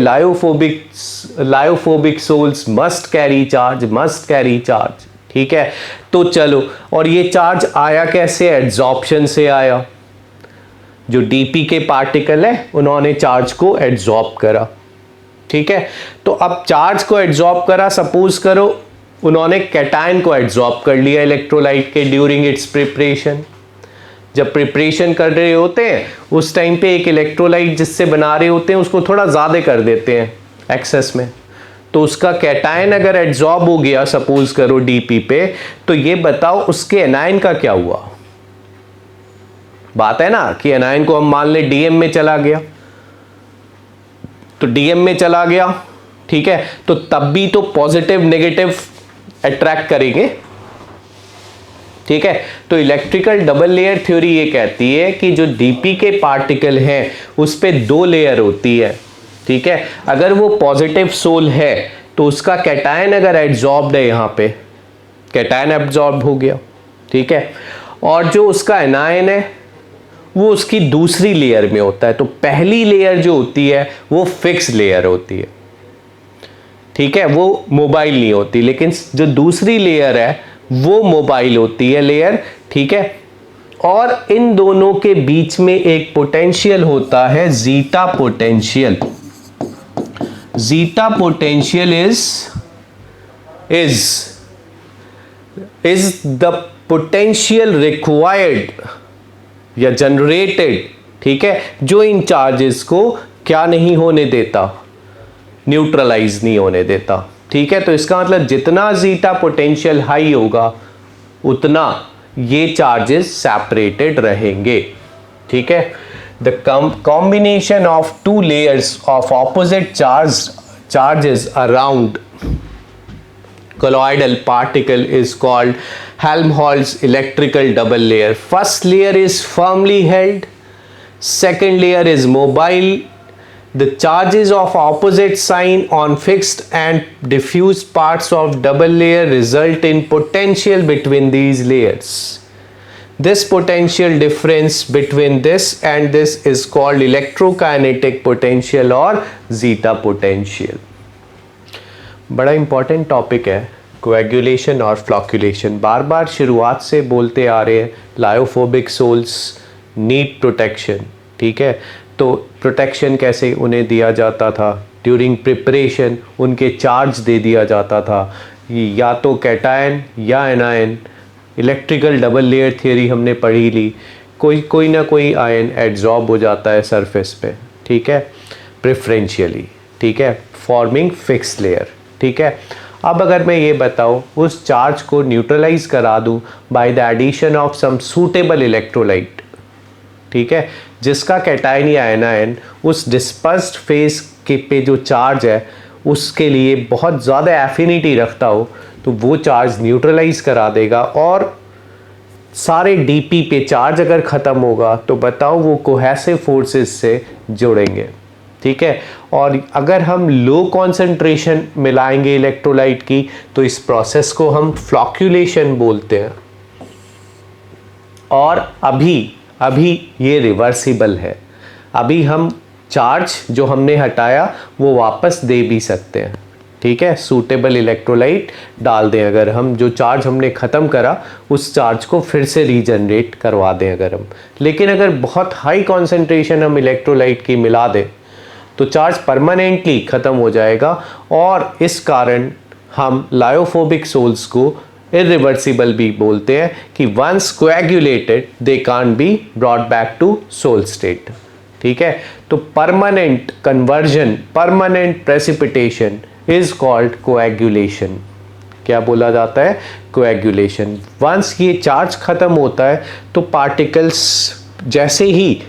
lyophobic sols must carry charge, ठीक है। तो चलो, और ये चार्ज आया कैसे? एड्जॉर्प्शन से आया। जो डीपी के पार्टिकल है उन्होंने चार्ज को एड्जॉर्ब करा, ठीक है। तो अब चार्ज को एड्जॉर्ब करा, सपोज करो उन्होंने कैटायन को एड्जॉर्ब कर लिया इलेक्ट्रोलाइट के ड्यूरिंग इट्स प्रिपरेशन। जब प्रिपरेशन कर रहे होते हैं उस टाइम पे एक इलेक्ट्रोलाइट जिससे बना रहे होते हैं उसको थोड़ा ज़्यादा कर देते हैं एक्सेस में, तो उसका कैटायन अगर एड्जॉर्ब हो गया सपोज करो डीपी पे, तो ये बताओ उसके एनायन का क्या हुआ? बात है ना कि एनायन को हम मान ले डीएम में चला गया, तो डीएम में चला गया, ठीक है, तो तब भी तो पॉजिटिव नेगेटिव अट्रैक्ट करेंगे, ठीक है। तो इलेक्ट्रिकल डबल लेयर थ्योरी ये कहती है कि जो डीपी के पार्टिकल हैं उस पे दो लेयर होती है, ठीक है। अगर वो पॉजिटिव सोल है तो उसका कैटायन अगर एब्जॉर्ब्ड है, यहां पे कैटायन एब्जॉर्ब हो गया, ठीक है, और जो उसका एनायन है वो उसकी दूसरी लेयर में होता है। तो पहली लेयर जो होती है वो फिक्स लेयर होती है, ठीक है, वो मोबाइल नहीं होती, लेकिन जो दूसरी लेयर है वो मोबाइल होती है लेयर, ठीक है। और इन दोनों के बीच में एक पोटेंशियल होता है zeta potential. Zeta potential is the potential required या जनरेटेड, ठीक है, जो इन चार्जेस को क्या नहीं होने देता, न्यूट्रलाइज नहीं होने देता, ठीक है। तो इसका मतलब जितना जीटा पोटेंशियल हाई होगा उतना ये चार्जेस सेपरेटेड रहेंगे, ठीक है। The combination of two layers of opposite charges around colloidal particle is called Helmholtz electrical double layer. First layer is firmly held, second layer is mobile. The charges of opposite sign on fixed and diffused parts of double layer result in potential between these layers. This potential difference between this and this is called electrokinetic potential or zeta potential. बड़ा important topic है coagulation और फ्लॉक्यूलेशन। बार बार शुरुआत से बोलते आ रहे हैं lyophobic souls need protection, ठीक है। तो प्रोटेक्शन कैसे उन्हें दिया जाता था? ड्यूरिंग प्रिपरेशन उनके चार्ज दे दिया जाता था, या तो कैटायन या anion. Electrical double layer theory हमने पढ़ी ली, कोई ना कोई आयन एड्जॉर्ब हो जाता है सरफेस पे, ठीक है, प्रेफरेंशियली, ठीक है, फॉर्मिंग फिक्स लेयर, ठीक है। अब अगर मैं ये बताऊँ उस चार्ज को न्यूट्रलाइज करा दूँ by the addition of some suitable electrolyte, ठीक है, जिसका कैटायन या एनायन उस डिस्पर्स्ड फेज के पे जो चार्ज है उसके लिए बहुत ज़्यादा एफिनिटी रखता हो, तो वो चार्ज न्यूट्रलाइज करा देगा। और सारे डीपी पे चार्ज अगर ख़त्म होगा तो बताओ वो कोहेसिव फोर्सेस से जुड़ेंगे, ठीक है। और अगर हम लो कॉन्सेंट्रेशन मिलाएंगे इलेक्ट्रोलाइट की तो इस प्रोसेस को हम फ्लॉक्यूलेशन बोलते हैं, और अभी ये रिवर्सिबल है। अभी हम चार्ज जो हमने हटाया वो वापस दे भी सकते हैं, ठीक है। सूटेबल इलेक्ट्रोलाइट डाल दें, अगर हम जो चार्ज हमने ख़त्म करा उस चार्ज को फिर से रीजनरेट करवा दें अगर हम। लेकिन अगर बहुत हाई कॉन्सेंट्रेशन हम इलेक्ट्रोलाइट की मिला दें तो चार्ज परमानेंटली ख़त्म हो जाएगा, और इस कारण हम लायोफोबिक सोल्स को इरिवर्सिबल भी बोलते हैं कि once coagulated they can't be brought back to sol state, ठीक है। तो permanent conversion, permanent precipitation is called coagulation. क्या बोला जाता है? कोएगुलेशन। वंस ये चार्ज खत्म होता है तो पार्टिकल्स जैसे ही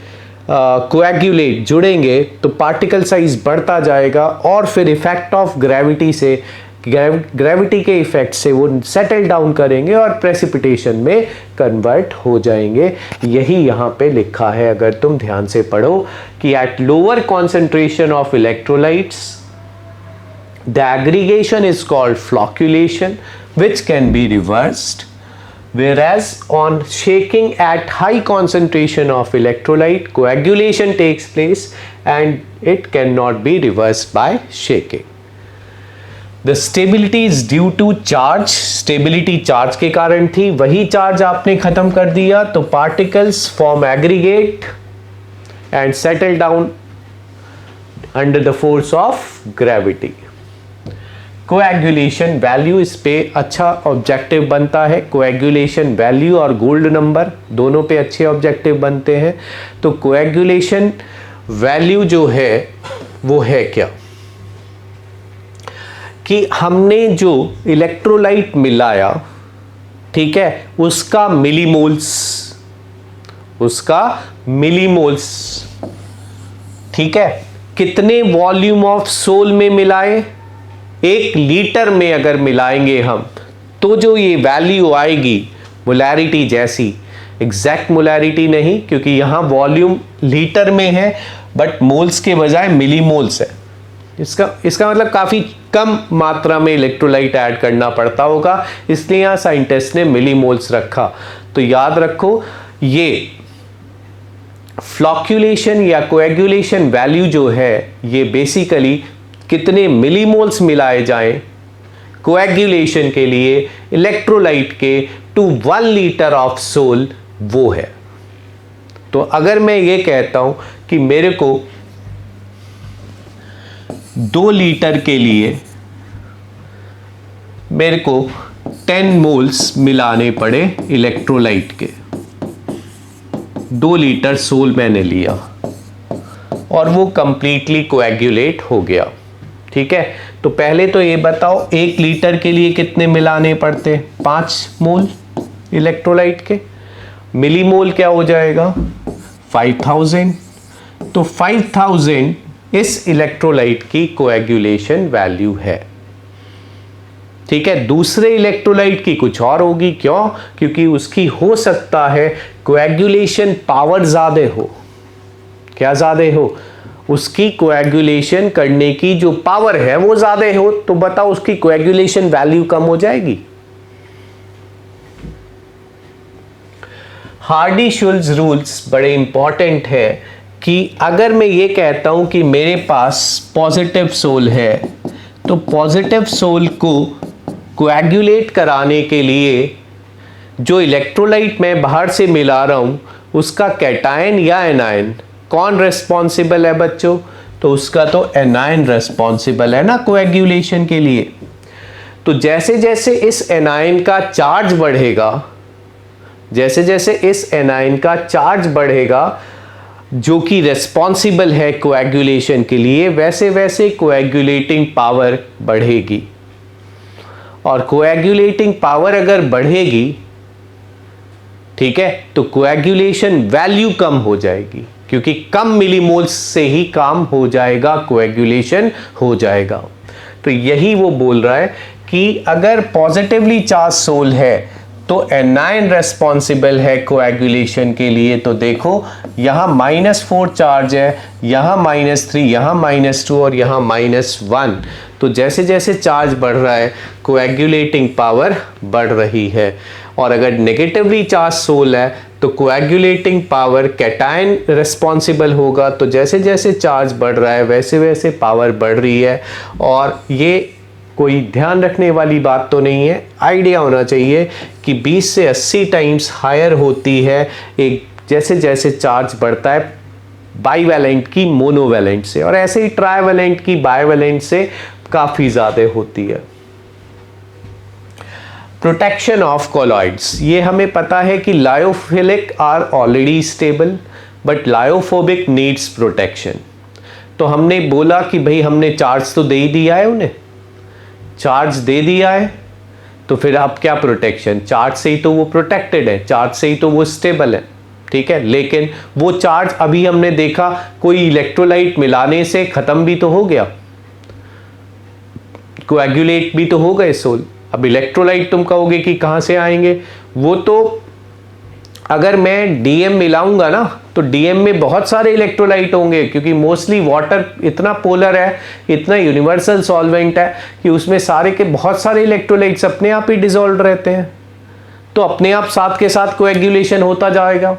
कोएगुलेट जुड़ेंगे तो पार्टिकल साइज बढ़ता जाएगा, और फिर इफेक्ट ऑफ ग्रेविटी से, ग्रेविटी के इफेक्ट से वो सेटल डाउन करेंगे और प्रेसिपिटेशन में कन्वर्ट हो जाएंगे। यही यहाँ पे लिखा है, अगर तुम ध्यान से पढ़ो, कि at lower concentration of electrolytes the aggregation is called flocculation which can be reversed, whereas on shaking at high concentration of electrolyte coagulation takes place and it cannot be reversed by shaking. The stability is due to charge. Stability charge के कारण थी, वही charge आपने खत्म कर दिया तो particles form aggregate and settle down under the force of gravity. Coagulation value, इस पे अच्छा ऑब्जेक्टिव बनता है। कोएगुलेशन वैल्यू और गोल्ड नंबर दोनों पे अच्छे ऑब्जेक्टिव बनते हैं। तो कोएगुलेशन वैल्यू जो है वो है क्या, कि हमने जो इलेक्ट्रोलाइट मिलाया, ठीक है, उसका मिलीमोल्स, ठीक है, कितने वॉल्यूम ऑफ सोल में मिलाए? 1 लीटर में अगर मिलाएंगे हम तो जो ये वैल्यू आएगी मोलैरिटी जैसी, एग्जैक्ट मोलैरिटी नहीं क्योंकि यहाँ वॉल्यूम लीटर में है बट मोल्स के बजाय मिलीमोल्स है। इसका मतलब काफ़ी कम मात्रा में इलेक्ट्रोलाइट ऐड करना पड़ता होगा, इसलिए यहाँ साइंटिस्ट ने मिलीमोल्स रखा। तो याद रखो, ये फ्लॉक्यूलेशन या कोएगुलेशन वैल्यू जो है ये बेसिकली कितने मिलीमोल्स मिलाए जाएं कोएगुलेशन के लिए इलेक्ट्रोलाइट के टू 1 लीटर ऑफ सोल, वो है। तो अगर मैं ये कहता हूं कि मेरे को 2 लीटर के लिए मेरे को 10 मोल्स मिलाने पड़े इलेक्ट्रोलाइट के, 2 लीटर सोल मैंने लिया और वो कंप्लीटली कोएगुलेट हो गया, ठीक है। तो पहले तो ये बताओ 1 लीटर के लिए कितने मिलाने पड़ते? 5 मोल इलेक्ट्रोलाइट के। मिलीमोल क्या हो जाएगा? 5000। तो 5000 इस इलेक्ट्रोलाइट की कोएगुलेशन वैल्यू है, ठीक है। दूसरे इलेक्ट्रोलाइट की कुछ और होगी, क्यों? क्योंकि उसकी हो सकता है कोएगुलेशन पावर ज्यादा हो। क्या ज्यादा हो? उसकी कोएगुलेशन करने की जो पावर है वो ज्यादा हो, तो बताओ उसकी कोएगुलेशन वैल्यू कम हो जाएगी। हार्डी-शुल्ट्ज रूल्स बड़े इंपॉर्टेंट है कि अगर मैं ये कहता हूं कि मेरे पास पॉजिटिव सोल है तो पॉजिटिव सोल को कोएगुलेट कराने के लिए जो इलेक्ट्रोलाइट मैं बाहर से मिला रहा हूं उसका कैटायन या एनायन कौन रेस्पॉन्सिबल है बच्चों? तो उसका तो एनायन रेस्पॉन्सिबल है ना कोएगुलेशन के लिए। तो जैसे जैसे इस एनायन का चार्ज बढ़ेगा, जैसे जैसे इस एनायन का चार्ज बढ़ेगा जो कि रेस्पॉन्सिबल है कोएगुलेशन के लिए, वैसे वैसे कोएगुलेटिंग पावर बढ़ेगी। और कोएगुलेटिंग पावर अगर बढ़ेगी, ठीक है, तो कोएगुलेशन वैल्यू कम हो जाएगी क्योंकि कम मिलीमोल्स से ही काम हो जाएगा, कोएगुलेशन हो जाएगा। तो यही वो बोल रहा है कि अगर पॉजिटिवली चार्ज सोल है तो एनायन रेस्पॉन्सिबल है कोएगुलेशन के लिए। तो देखो यहाँ -4 चार्ज है, यहाँ -3, यहाँ -2 और यहाँ -1। तो जैसे जैसे चार्ज बढ़ रहा है कोएगुलेटिंग पावर बढ़ रही है। और अगर नेगेटिवली चार्ज सोल है तो कोएगुलेटिंग पावर कैटायन रिस्पॉन्सिबल होगा। तो जैसे जैसे चार्ज बढ़ रहा है वैसे वैसे पावर बढ़ रही है। और ये कोई ध्यान रखने वाली बात तो नहीं है, आइडिया होना चाहिए कि 20 से 80 टाइम्स हायर होती है एक जैसे जैसे चार्ज बढ़ता है बाईवैलेंट की मोनोवैलेंट से, और ऐसे ही ट्राईवैलेंट की बाईवैलेंट से काफ़ी ज़्यादा होती है। प्रोटेक्शन ऑफ कॉलॉइड्स, ये हमें पता है कि lyophilic are already stable but lyophobic needs protection. तो हमने बोला कि भाई हमने चार्ज तो दे ही दिया है, उन्हें चार्ज दे दिया है, तो फिर अब क्या प्रोटेक्शन, चार्ज से ही तो वो प्रोटेक्टेड है, चार्ज से ही तो वो स्टेबल है, ठीक है। लेकिन वो चार्ज अभी हमने देखा कोई इलेक्ट्रोलाइट मिलाने से खत्म भी तो हो गया, कोएगुलेट भी तो हो गए सोल। अब इलेक्ट्रोलाइट तुम कहोगे कि कहां से आएंगे, वो तो अगर मैं डीएम मिलाऊंगा ना तो डीएम में बहुत सारे इलेक्ट्रोलाइट होंगे, क्योंकि मोस्टली वाटर इतना पोलर है, इतना यूनिवर्सल सॉल्वेंट है कि उसमें सारे के बहुत सारे इलेक्ट्रोलाइट्स अपने आप ही डिसॉल्व रहते हैं। तो अपने आप साथ के साथ कोएगुलेशन होता जाएगा।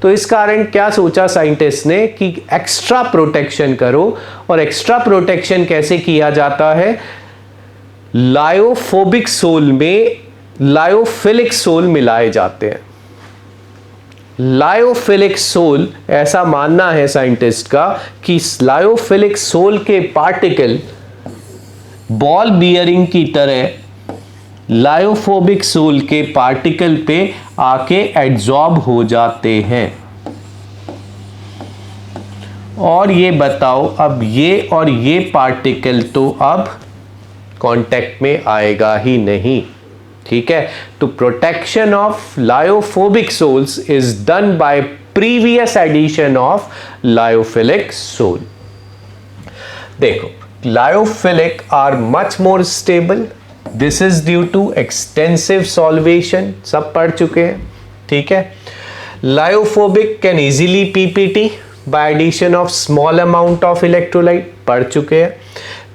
तो इस कारण क्या सोचा साइंटिस्ट ने कि एक्स्ट्रा प्रोटेक्शन करो। और एक्स्ट्रा प्रोटेक्शन कैसे किया जाता है, लायोफोबिक सोल में लायोफिलिक सोल मिलाए जाते हैं। लायोफिलिक सोल, ऐसा मानना है साइंटिस्ट का कि लायोफिलिक सोल के पार्टिकल बॉल बियरिंग की तरह लायोफोबिक सोल के पार्टिकल पे आके एड्सॉर्ब हो जाते हैं। और ये बताओ अब ये और ये पार्टिकल तो अब कांटेक्ट में आएगा ही नहीं, ठीक है। तो protection of lyophobic sols is done by previous addition of lyophilic sol. देखो, lyophilic are much more stable, this is due to extensive solvation, सब पढ़ चुके हैं, ठीक है। Lyophobic can easily PPT by addition of small amount of electrolyte, पढ़ चुके हैं।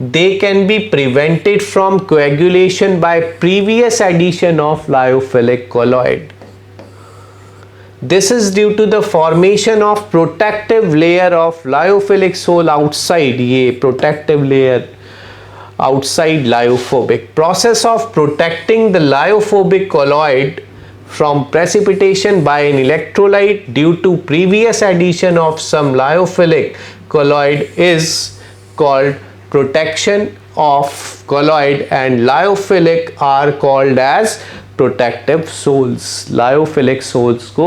They can be prevented from coagulation by previous addition of lyophilic colloid. This is due to the formation of protective layer of lyophilic soul outside, ये protective layer outside lyophobic. Process of protecting the lyophobic colloid from precipitation by an electrolyte due to previous addition of some lyophilic colloid is called protection of colloid, and lyophilic are called as protective souls. Lyophilic souls को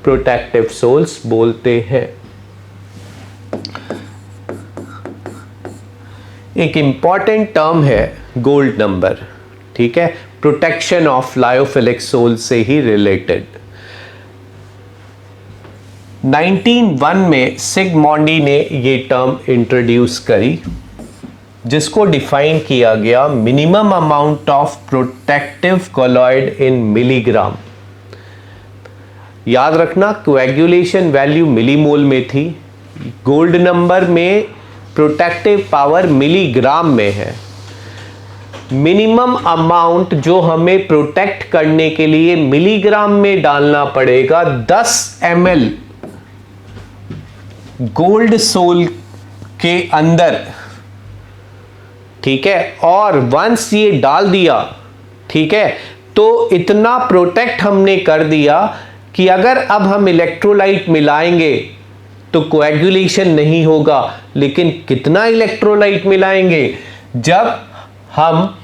protective souls बोलते हैं। एक important term है gold number, ठीक है, protection of lyophilic soul से ही related. 1901 में सिगमॉन्डी ने ये टर्म इंट्रोड्यूस करी, जिसको डिफाइन किया गया minimum amount of protective colloid in milligram. याद रखना कोएगुलेशन वैल्यू मिलीमोल में थी, गोल्ड नंबर में प्रोटेक्टिव पावर मिलीग्राम में है। मिनिमम अमाउंट जो हमें प्रोटेक्ट करने के लिए मिलीग्राम में डालना पड़ेगा 10 ml गोल्ड सोल के अंदर, ठीक है। और वंस ये डाल दिया, ठीक है, तो इतना प्रोटेक्ट हमने कर दिया कि अगर अब हम इलेक्ट्रोलाइट मिलाएंगे तो कोएगुलेशन नहीं होगा। लेकिन कितना इलेक्ट्रोलाइट मिलाएंगे, जब हम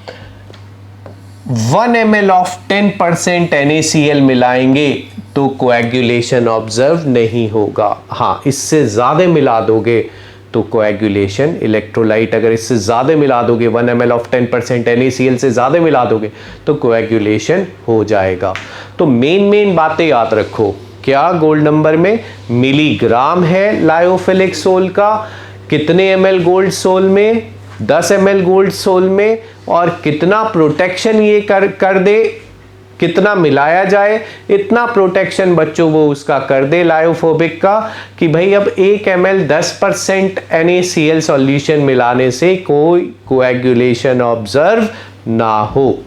1 ml ऑफ 10% NaCl मिलाएंगे तो कोएगुलेशन ऑब्जर्व नहीं होगा। हाँ, इससे ज्यादा मिला दोगे तो कोएगुलेशन, इलेक्ट्रोलाइट अगर इससे ज़्यादा मिला दोगे 1 ml ऑफ 10% NaCl से ज़्यादा मिला दोगे तो कोएगुलेशन हो जाएगा। तो मेन बातें याद रखो, क्या गोल्ड नंबर में मिलीग्राम है लायोफिलिक सोल का, कितने ml गोल्ड सोल में, 10 ml गोल्ड सोल में, और कितना प्रोटेक्शन ये कर दे कितना मिलाया जाए इतना प्रोटेक्शन बच्चों वो उसका कर दे लायोफोबिक का, कि भाई अब 1 ml 10% NaCl सॉल्यूशन मिलाने से कोई कोएगुलेशन ऑब्जर्व ना हो।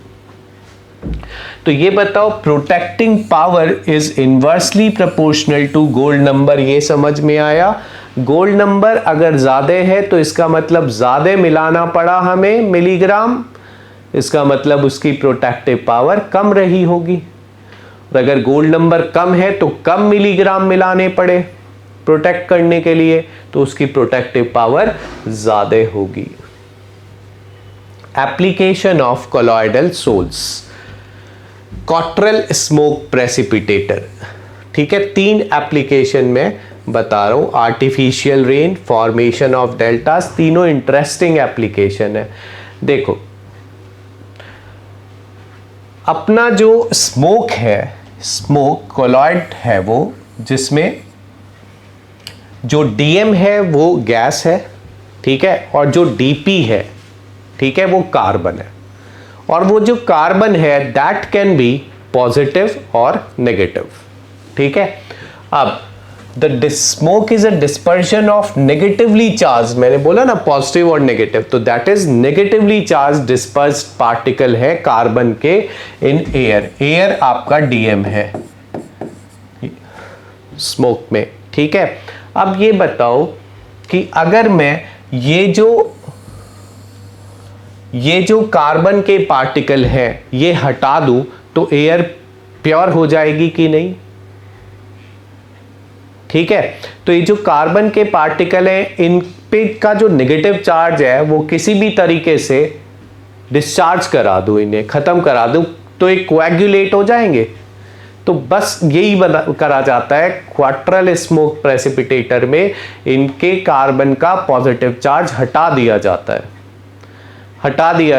तो ये बताओ protecting power is inversely proportional to gold number, ये समझ में आया। गोल्ड नंबर अगर ज्यादा है तो इसका मतलब ज्यादा मिलाना पड़ा हमें मिलीग्राम, इसका मतलब उसकी प्रोटेक्टिव पावर कम रही होगी। और अगर गोल्ड नंबर कम है तो कम मिलीग्राम मिलाने पड़े प्रोटेक्ट करने के लिए, तो उसकी प्रोटेक्टिव पावर ज्यादा होगी। Application of colloidal sols, Cottrell smoke precipitator, ठीक है। 3 एप्लीकेशन में बता रहा हूं, artificial rain, formation of deltas, तीनों इंटरेस्टिंग एप्लीकेशन है। देखो अपना जो स्मोक है, स्मोक कोलॉइड है वो, जिसमें जो डीएम है वो गैस है, ठीक है, और जो डीपी है, ठीक है, वो कार्बन है। और वो जो कार्बन है दैट कैन बी पॉजिटिव और नेगेटिव, ठीक है। अब the smoke is a dispersion of negatively charge, मैंने बोला ना पॉजिटिव और नेगेटिव, तो that is negatively charge dispersed particle है कार्बन के इन एयर। एयर आपका डीएम है स्मोक में, ठीक है। अब ये बताओ कि अगर मैं ये जो कार्बन के पार्टिकल है ये हटा दूं तो एयर प्योर हो जाएगी कि नहीं, ठीक है। तो ये जो कार्बन के पार्टिकल हैं इन पे का जो नेगेटिव चार्ज है वो किसी भी तरीके से डिस्चार्ज करा दूं, इन्हें खत्म करा दूं, तो ये कोएगुलेट हो जाएंगे। तो बस यही करा जाता है क्वार्टरल स्मोक प्रेसिपिटेटर में, इनके कार्बन का पॉजिटिव चार्ज हटा दिया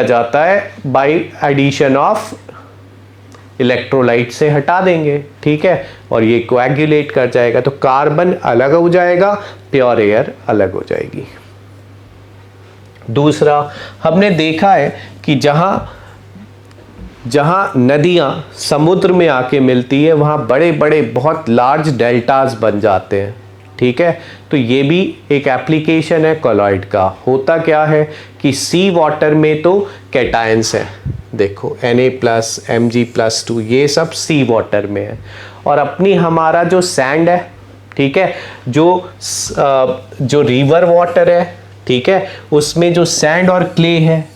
जाता है बाय एडिशन ऑफ इलेक्ट्रोलाइट से हटा देंगे, ठीक है, और ये कोएगुलेट कर जाएगा, तो कार्बन अलग हो जाएगा, प्योर एयर अलग हो जाएगी। दूसरा, हमने देखा है कि जहां नदियां समुद्र में आके मिलती है वहां बड़े बड़े बहुत लार्ज डेल्टास बन जाते हैं, ठीक है। तो ये भी एक एप्लीकेशन है कोलॉइड का। होता क्या है कि सी वाटर में तो कैटायंस है, देखो Na+, Mg+2, ये सब सी वाटर में है। और अपनी हमारा जो सैंड है, ठीक है, जो रिवर वाटर है, ठीक है, उसमें जो सैंड और क्ले है,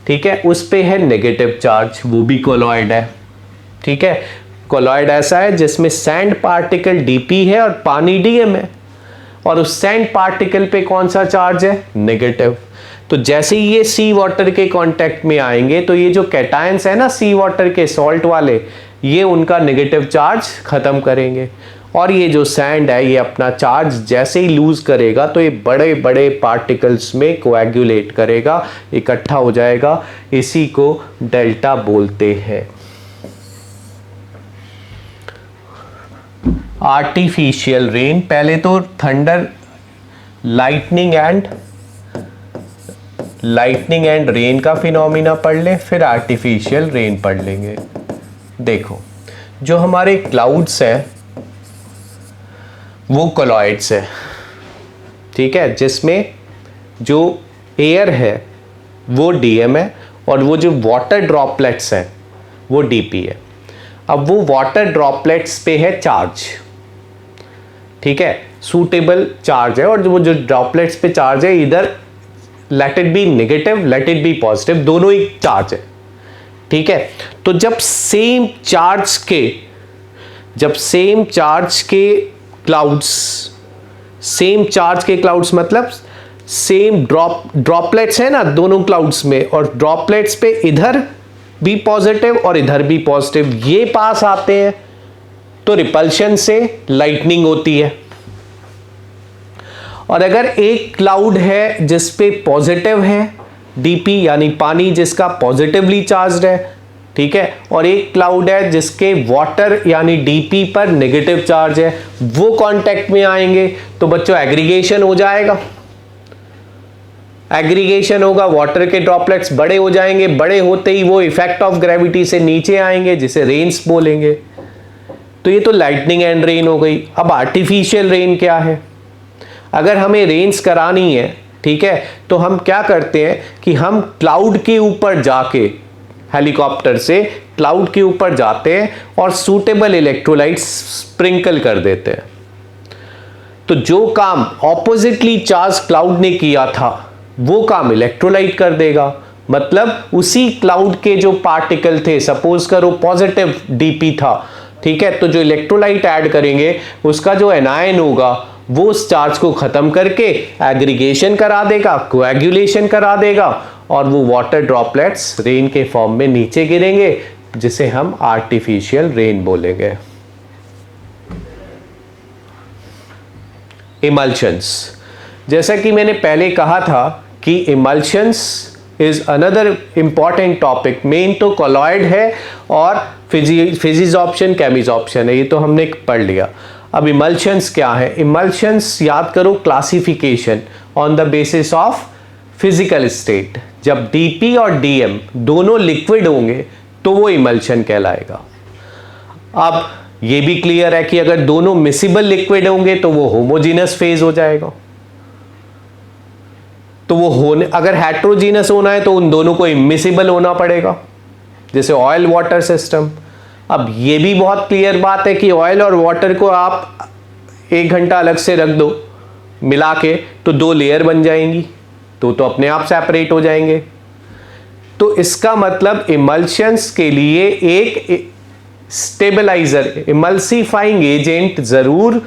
ठीक है, उस पे है नेगेटिव चार्ज, वो भी कोलॉइड है, ठीक है। कोलॉइड ऐसा है जिसमें सैंड पार्टिकल डीपी है और पानी डीएम है, और उस सैंड पार्टिकल पे कौन सा चार्ज है, नेगेटिव। तो जैसे ही ये सी वाटर के कांटेक्ट में आएंगे तो ये जो कैटायंस है ना सी वाटर के सॉल्ट वाले, ये उनका नेगेटिव चार्ज खत्म करेंगे, और ये जो सैंड है ये अपना चार्ज जैसे ही लूज करेगा तो ये बड़े बड़े पार्टिकल्स में कोएगुलेट करेगा, इकट्ठा हो जाएगा, इसी को डेल्टा बोलते हैं। आर्टिफिशियल रेन, पहले तो थंडर, लाइटनिंग एंड रेन का फिनोमिना पढ़ लें, फिर आर्टिफिशियल रेन पढ़ लेंगे। देखो जो हमारे क्लाउड्स हैं वो कोलॉइड्स है, ठीक है, जिसमें जो एयर है वो डीएम है और वो जो वाटर ड्रॉपलेट्स हैं वो डीपी है। अब वो वाटर ड्रॉपलेट्स पे है चार्ज, ठीक है, सूटेबल चार्ज है, और वो जो ड्रॉपलेट्स पे चार्ज है इधर let it be negative let it be positive, दोनों ही चार्ज है, ठीक है। तो जब सेम चार्ज के क्लाउड्स मतलब सेम ड्रॉपलेट्स है ना दोनों क्लाउड्स में, और ड्रॉपलेट्स पे इधर भी पॉजिटिव और इधर भी पॉजिटिव, ये पास आते हैं तो रिपल्शन से लाइटनिंग होती है। और अगर एक क्लाउड है जिस पे पॉजिटिव है डीपी यानी पानी जिसका पॉजिटिवली चार्ज्ड है, ठीक है, और एक क्लाउड है जिसके वाटर यानी डीपी पर नेगेटिव चार्ज है, वो कांटेक्ट में आएंगे तो बच्चों एग्रीगेशन हो जाएगा, एग्रीगेशन होगा, वाटर के ड्रॉपलेट्स बड़े हो जाएंगे, बड़े होते ही वो इफेक्ट ऑफ ग्रेविटी से नीचे आएंगे, जिसे रेन्स बोलेंगे। तो ये तो लाइटनिंग एंड रेन हो गई। अब आर्टिफिशियल रेन क्या है? अगर हमें रेन्स करानी है, ठीक है, तो हम क्या करते हैं कि हम क्लाउड के ऊपर जाके, हेलीकॉप्टर से क्लाउड के ऊपर जाते हैं और सूटेबल इलेक्ट्रोलाइट्स स्प्रिंकल कर देते हैं। तो जो काम ऑपोजिटली चार्ज क्लाउड ने किया था वो काम इलेक्ट्रोलाइट कर देगा। मतलब उसी क्लाउड के जो पार्टिकल थे, सपोज करो पॉजिटिव डीपी था, ठीक है, तो जो इलेक्ट्रोलाइट ऐड करेंगे उसका जो एनायन होगा वो उस चार्ज को खत्म करके एग्रीगेशन करा देगा, कोएगुलेशन करा देगा, और वो वाटर ड्रॉपलेट्स रेन के फॉर्म में नीचे गिरेंगे, जिसे हम आर्टिफिशियल रेन बोलेंगे। इमल्शंस, जैसा कि मैंने पहले कहा था कि emulsions is another important topic. Main तो कॉलॉइड है और फिजिजॉप्शन केमिजॉप्शन है, ये तो हमने पढ़ लिया। अब इमल्शंस क्या है? इमल्शंस याद करो, classification on the basis of physical state. जब डीपी और डीएम दोनों लिक्विड होंगे तो वो इमल्शन कहलाएगा। अब ये भी क्लियर है कि अगर दोनों मिसिबल लिक्विड होंगे तो वो होमोजीनस फेज हो जाएगा। तो वो अगर हेट्रोजीनस होना है तो उन दोनों को इमिसिबल होना पड़ेगा, जैसे ऑयल वाटर सिस्टम। अब ये भी बहुत क्लियर बात है कि ऑयल और वाटर को आप 1 घंटा अलग से रख दो मिला के, तो 2 लेयर बन जाएंगी, तो अपने आप सेपरेट हो जाएंगे। तो इसका मतलब इमल्शंस के लिए एक स्टेबलाइजर, इमल्सिफाइंग एजेंट जरूर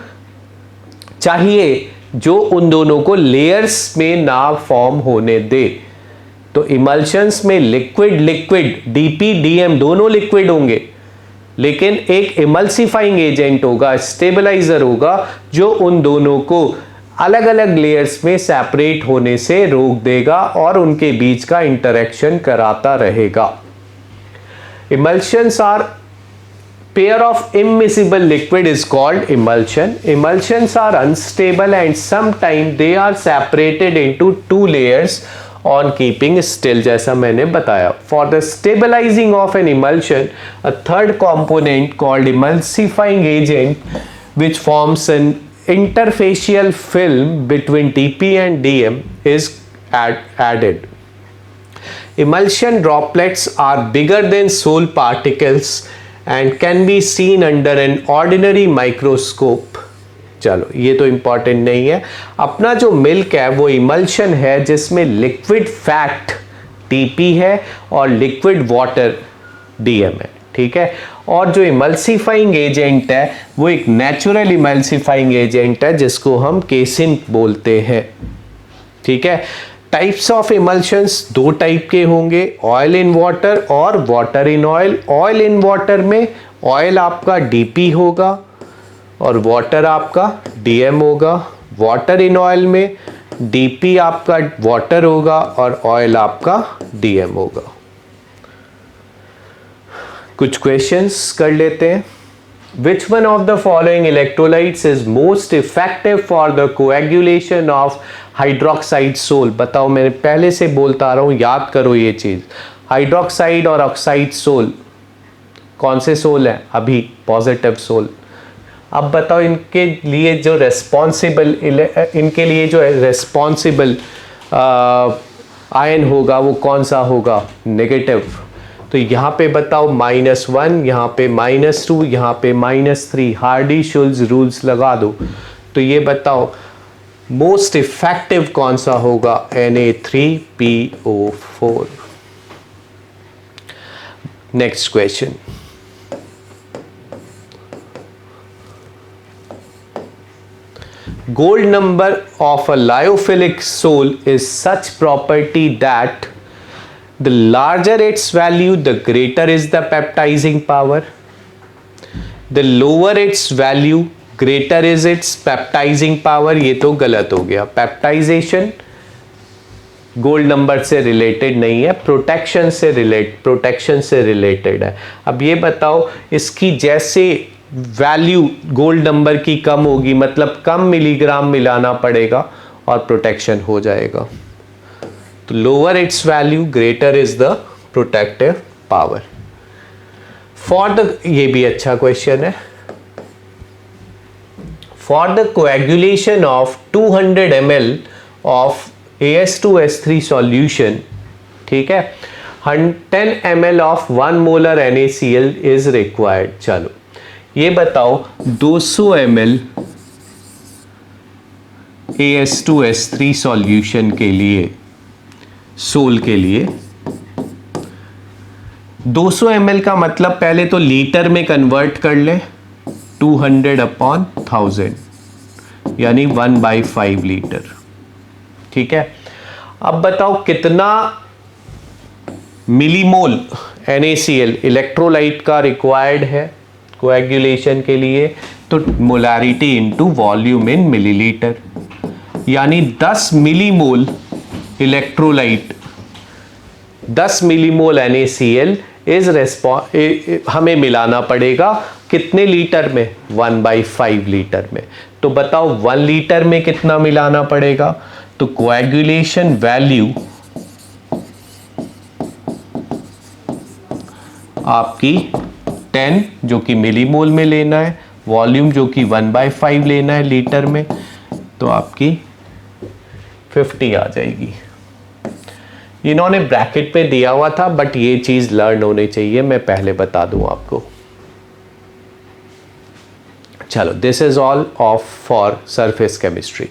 चाहिए जो उन दोनों को लेयर्स में ना फॉर्म होने दे। तो इमल्शंस में लिक्विड लिक्विड डीपी डीएम दोनों लिक्विड होंगे, लेकिन एक इमल्सिफाइंग एजेंट होगा, स्टेबलाइजर होगा, जो उन दोनों को अलग अलग लेयर्स में सेपरेट होने से रोक देगा और उनके बीच का इंटरेक्शन कराता रहेगा। Emulsions are pair of immiscible liquid is called emulsion. Emulsions are unstable and sometimes they are separated into 2 layers on keeping still, जैसा मैंने बताया. For the stabilizing of an emulsion, a third component called emulsifying agent which forms an interfacial film between DP and DM is added. Emulsion droplets are bigger than Sol particles and can be seen under an ordinary microscope. चलो ये तो important नहीं है. अपना जो milk है वो emulsion है जिसमें लिक्विड फैट टीपी है और लिक्विड वाटर डीएम है, ठीक है. और जो इमल्सिफाइंग एजेंट है वो एक नेचुरल इमल्सिफाइंग एजेंट है जिसको हम केसिन बोलते हैं, ठीक है. टाइप्स ऑफ इमल्शंस 2 टाइप के होंगे, ऑयल इन वाटर और water in oil. Oil in water में ऑयल आपका डीपी होगा और वाटर आपका डीएम होगा. वाटर इन ऑयल में डीपी आपका वाटर होगा और ऑयल आपका डीएम होगा. कुछ क्वेश्चंस कर लेते हैं. Which one of the following electrolytes is most effective for the coagulation of hydroxide sol? बताओ, मैंने पहले से बोलता आ रहा हूं, याद करो ये चीज. हाइड्रोक्साइड और ऑक्साइड सोल कौन से सोल है? अभी पॉजिटिव सोल. अब बताओ इनके लिए जो रेस्पॉन्सिबल आयन होगा वो कौन सा होगा? नेगेटिव. तो यहाँ पे बताओ -1, यहाँ पे -2, यहाँ पे -3. हार्डी-शुल्ज रूल्स लगा दो. तो ये बताओ मोस्ट इफेक्टिव कौन सा होगा? Na3PO4. Next question. Gold number of a lyophilic sol is such property that the larger its value, the greater is the peptizing power. The lower its value, greater is its peptizing power. ये तो गलत हो गया. Peptization gold number से related नहीं है, protection से related है. अब ये बताओ, इसकी जैसे वैल्यू गोल्ड नंबर की कम होगी, मतलब कम मिलीग्राम मिलाना पड़ेगा और प्रोटेक्शन हो जाएगा. तो lower it's value greater is the protective power. For the, ये भी अच्छा क्वेश्चन है, for the coagulation of 200 ml of AS2S3 solution, ठीक है, 10 ml of 1 molar NaCl is required. चलो ये बताओ 200 ml AS2S3 सॉल्यूशन के लिए, सोल के लिए 200 ml का मतलब पहले तो लीटर में कन्वर्ट कर ले, 200/1000 यानी 1/5 लीटर, ठीक है। अब बताओ कितना मिलीमोल NaCl इलेक्ट्रोलाइट का रिक्वायर्ड है कोएगुलेशन के लिए, तो मोलारिटी इनटू वॉल्यूम इन मिलीलीटर, यानी 10 मिलीमोल इलेक्ट्रोलाइट, 10 मिलीमोल NaCl हमें मिलाना पड़ेगा कितने लीटर में, 1/5 लीटर में। तो बताओ 1 लीटर में कितना मिलाना पड़ेगा, तो कोएगुलेशन वैल्यू आपकी 10 जो कि मिलीमोल में लेना है, वॉल्यूम जो कि 1/5 लेना है लीटर में, तो आपकी 50 आ जाएगी। इन्होंने ब्रैकेट पे दिया हुआ था, बट ये चीज लर्न होनी चाहिए, मैं पहले बता दूं आपको। चलो, this is all of for surface chemistry.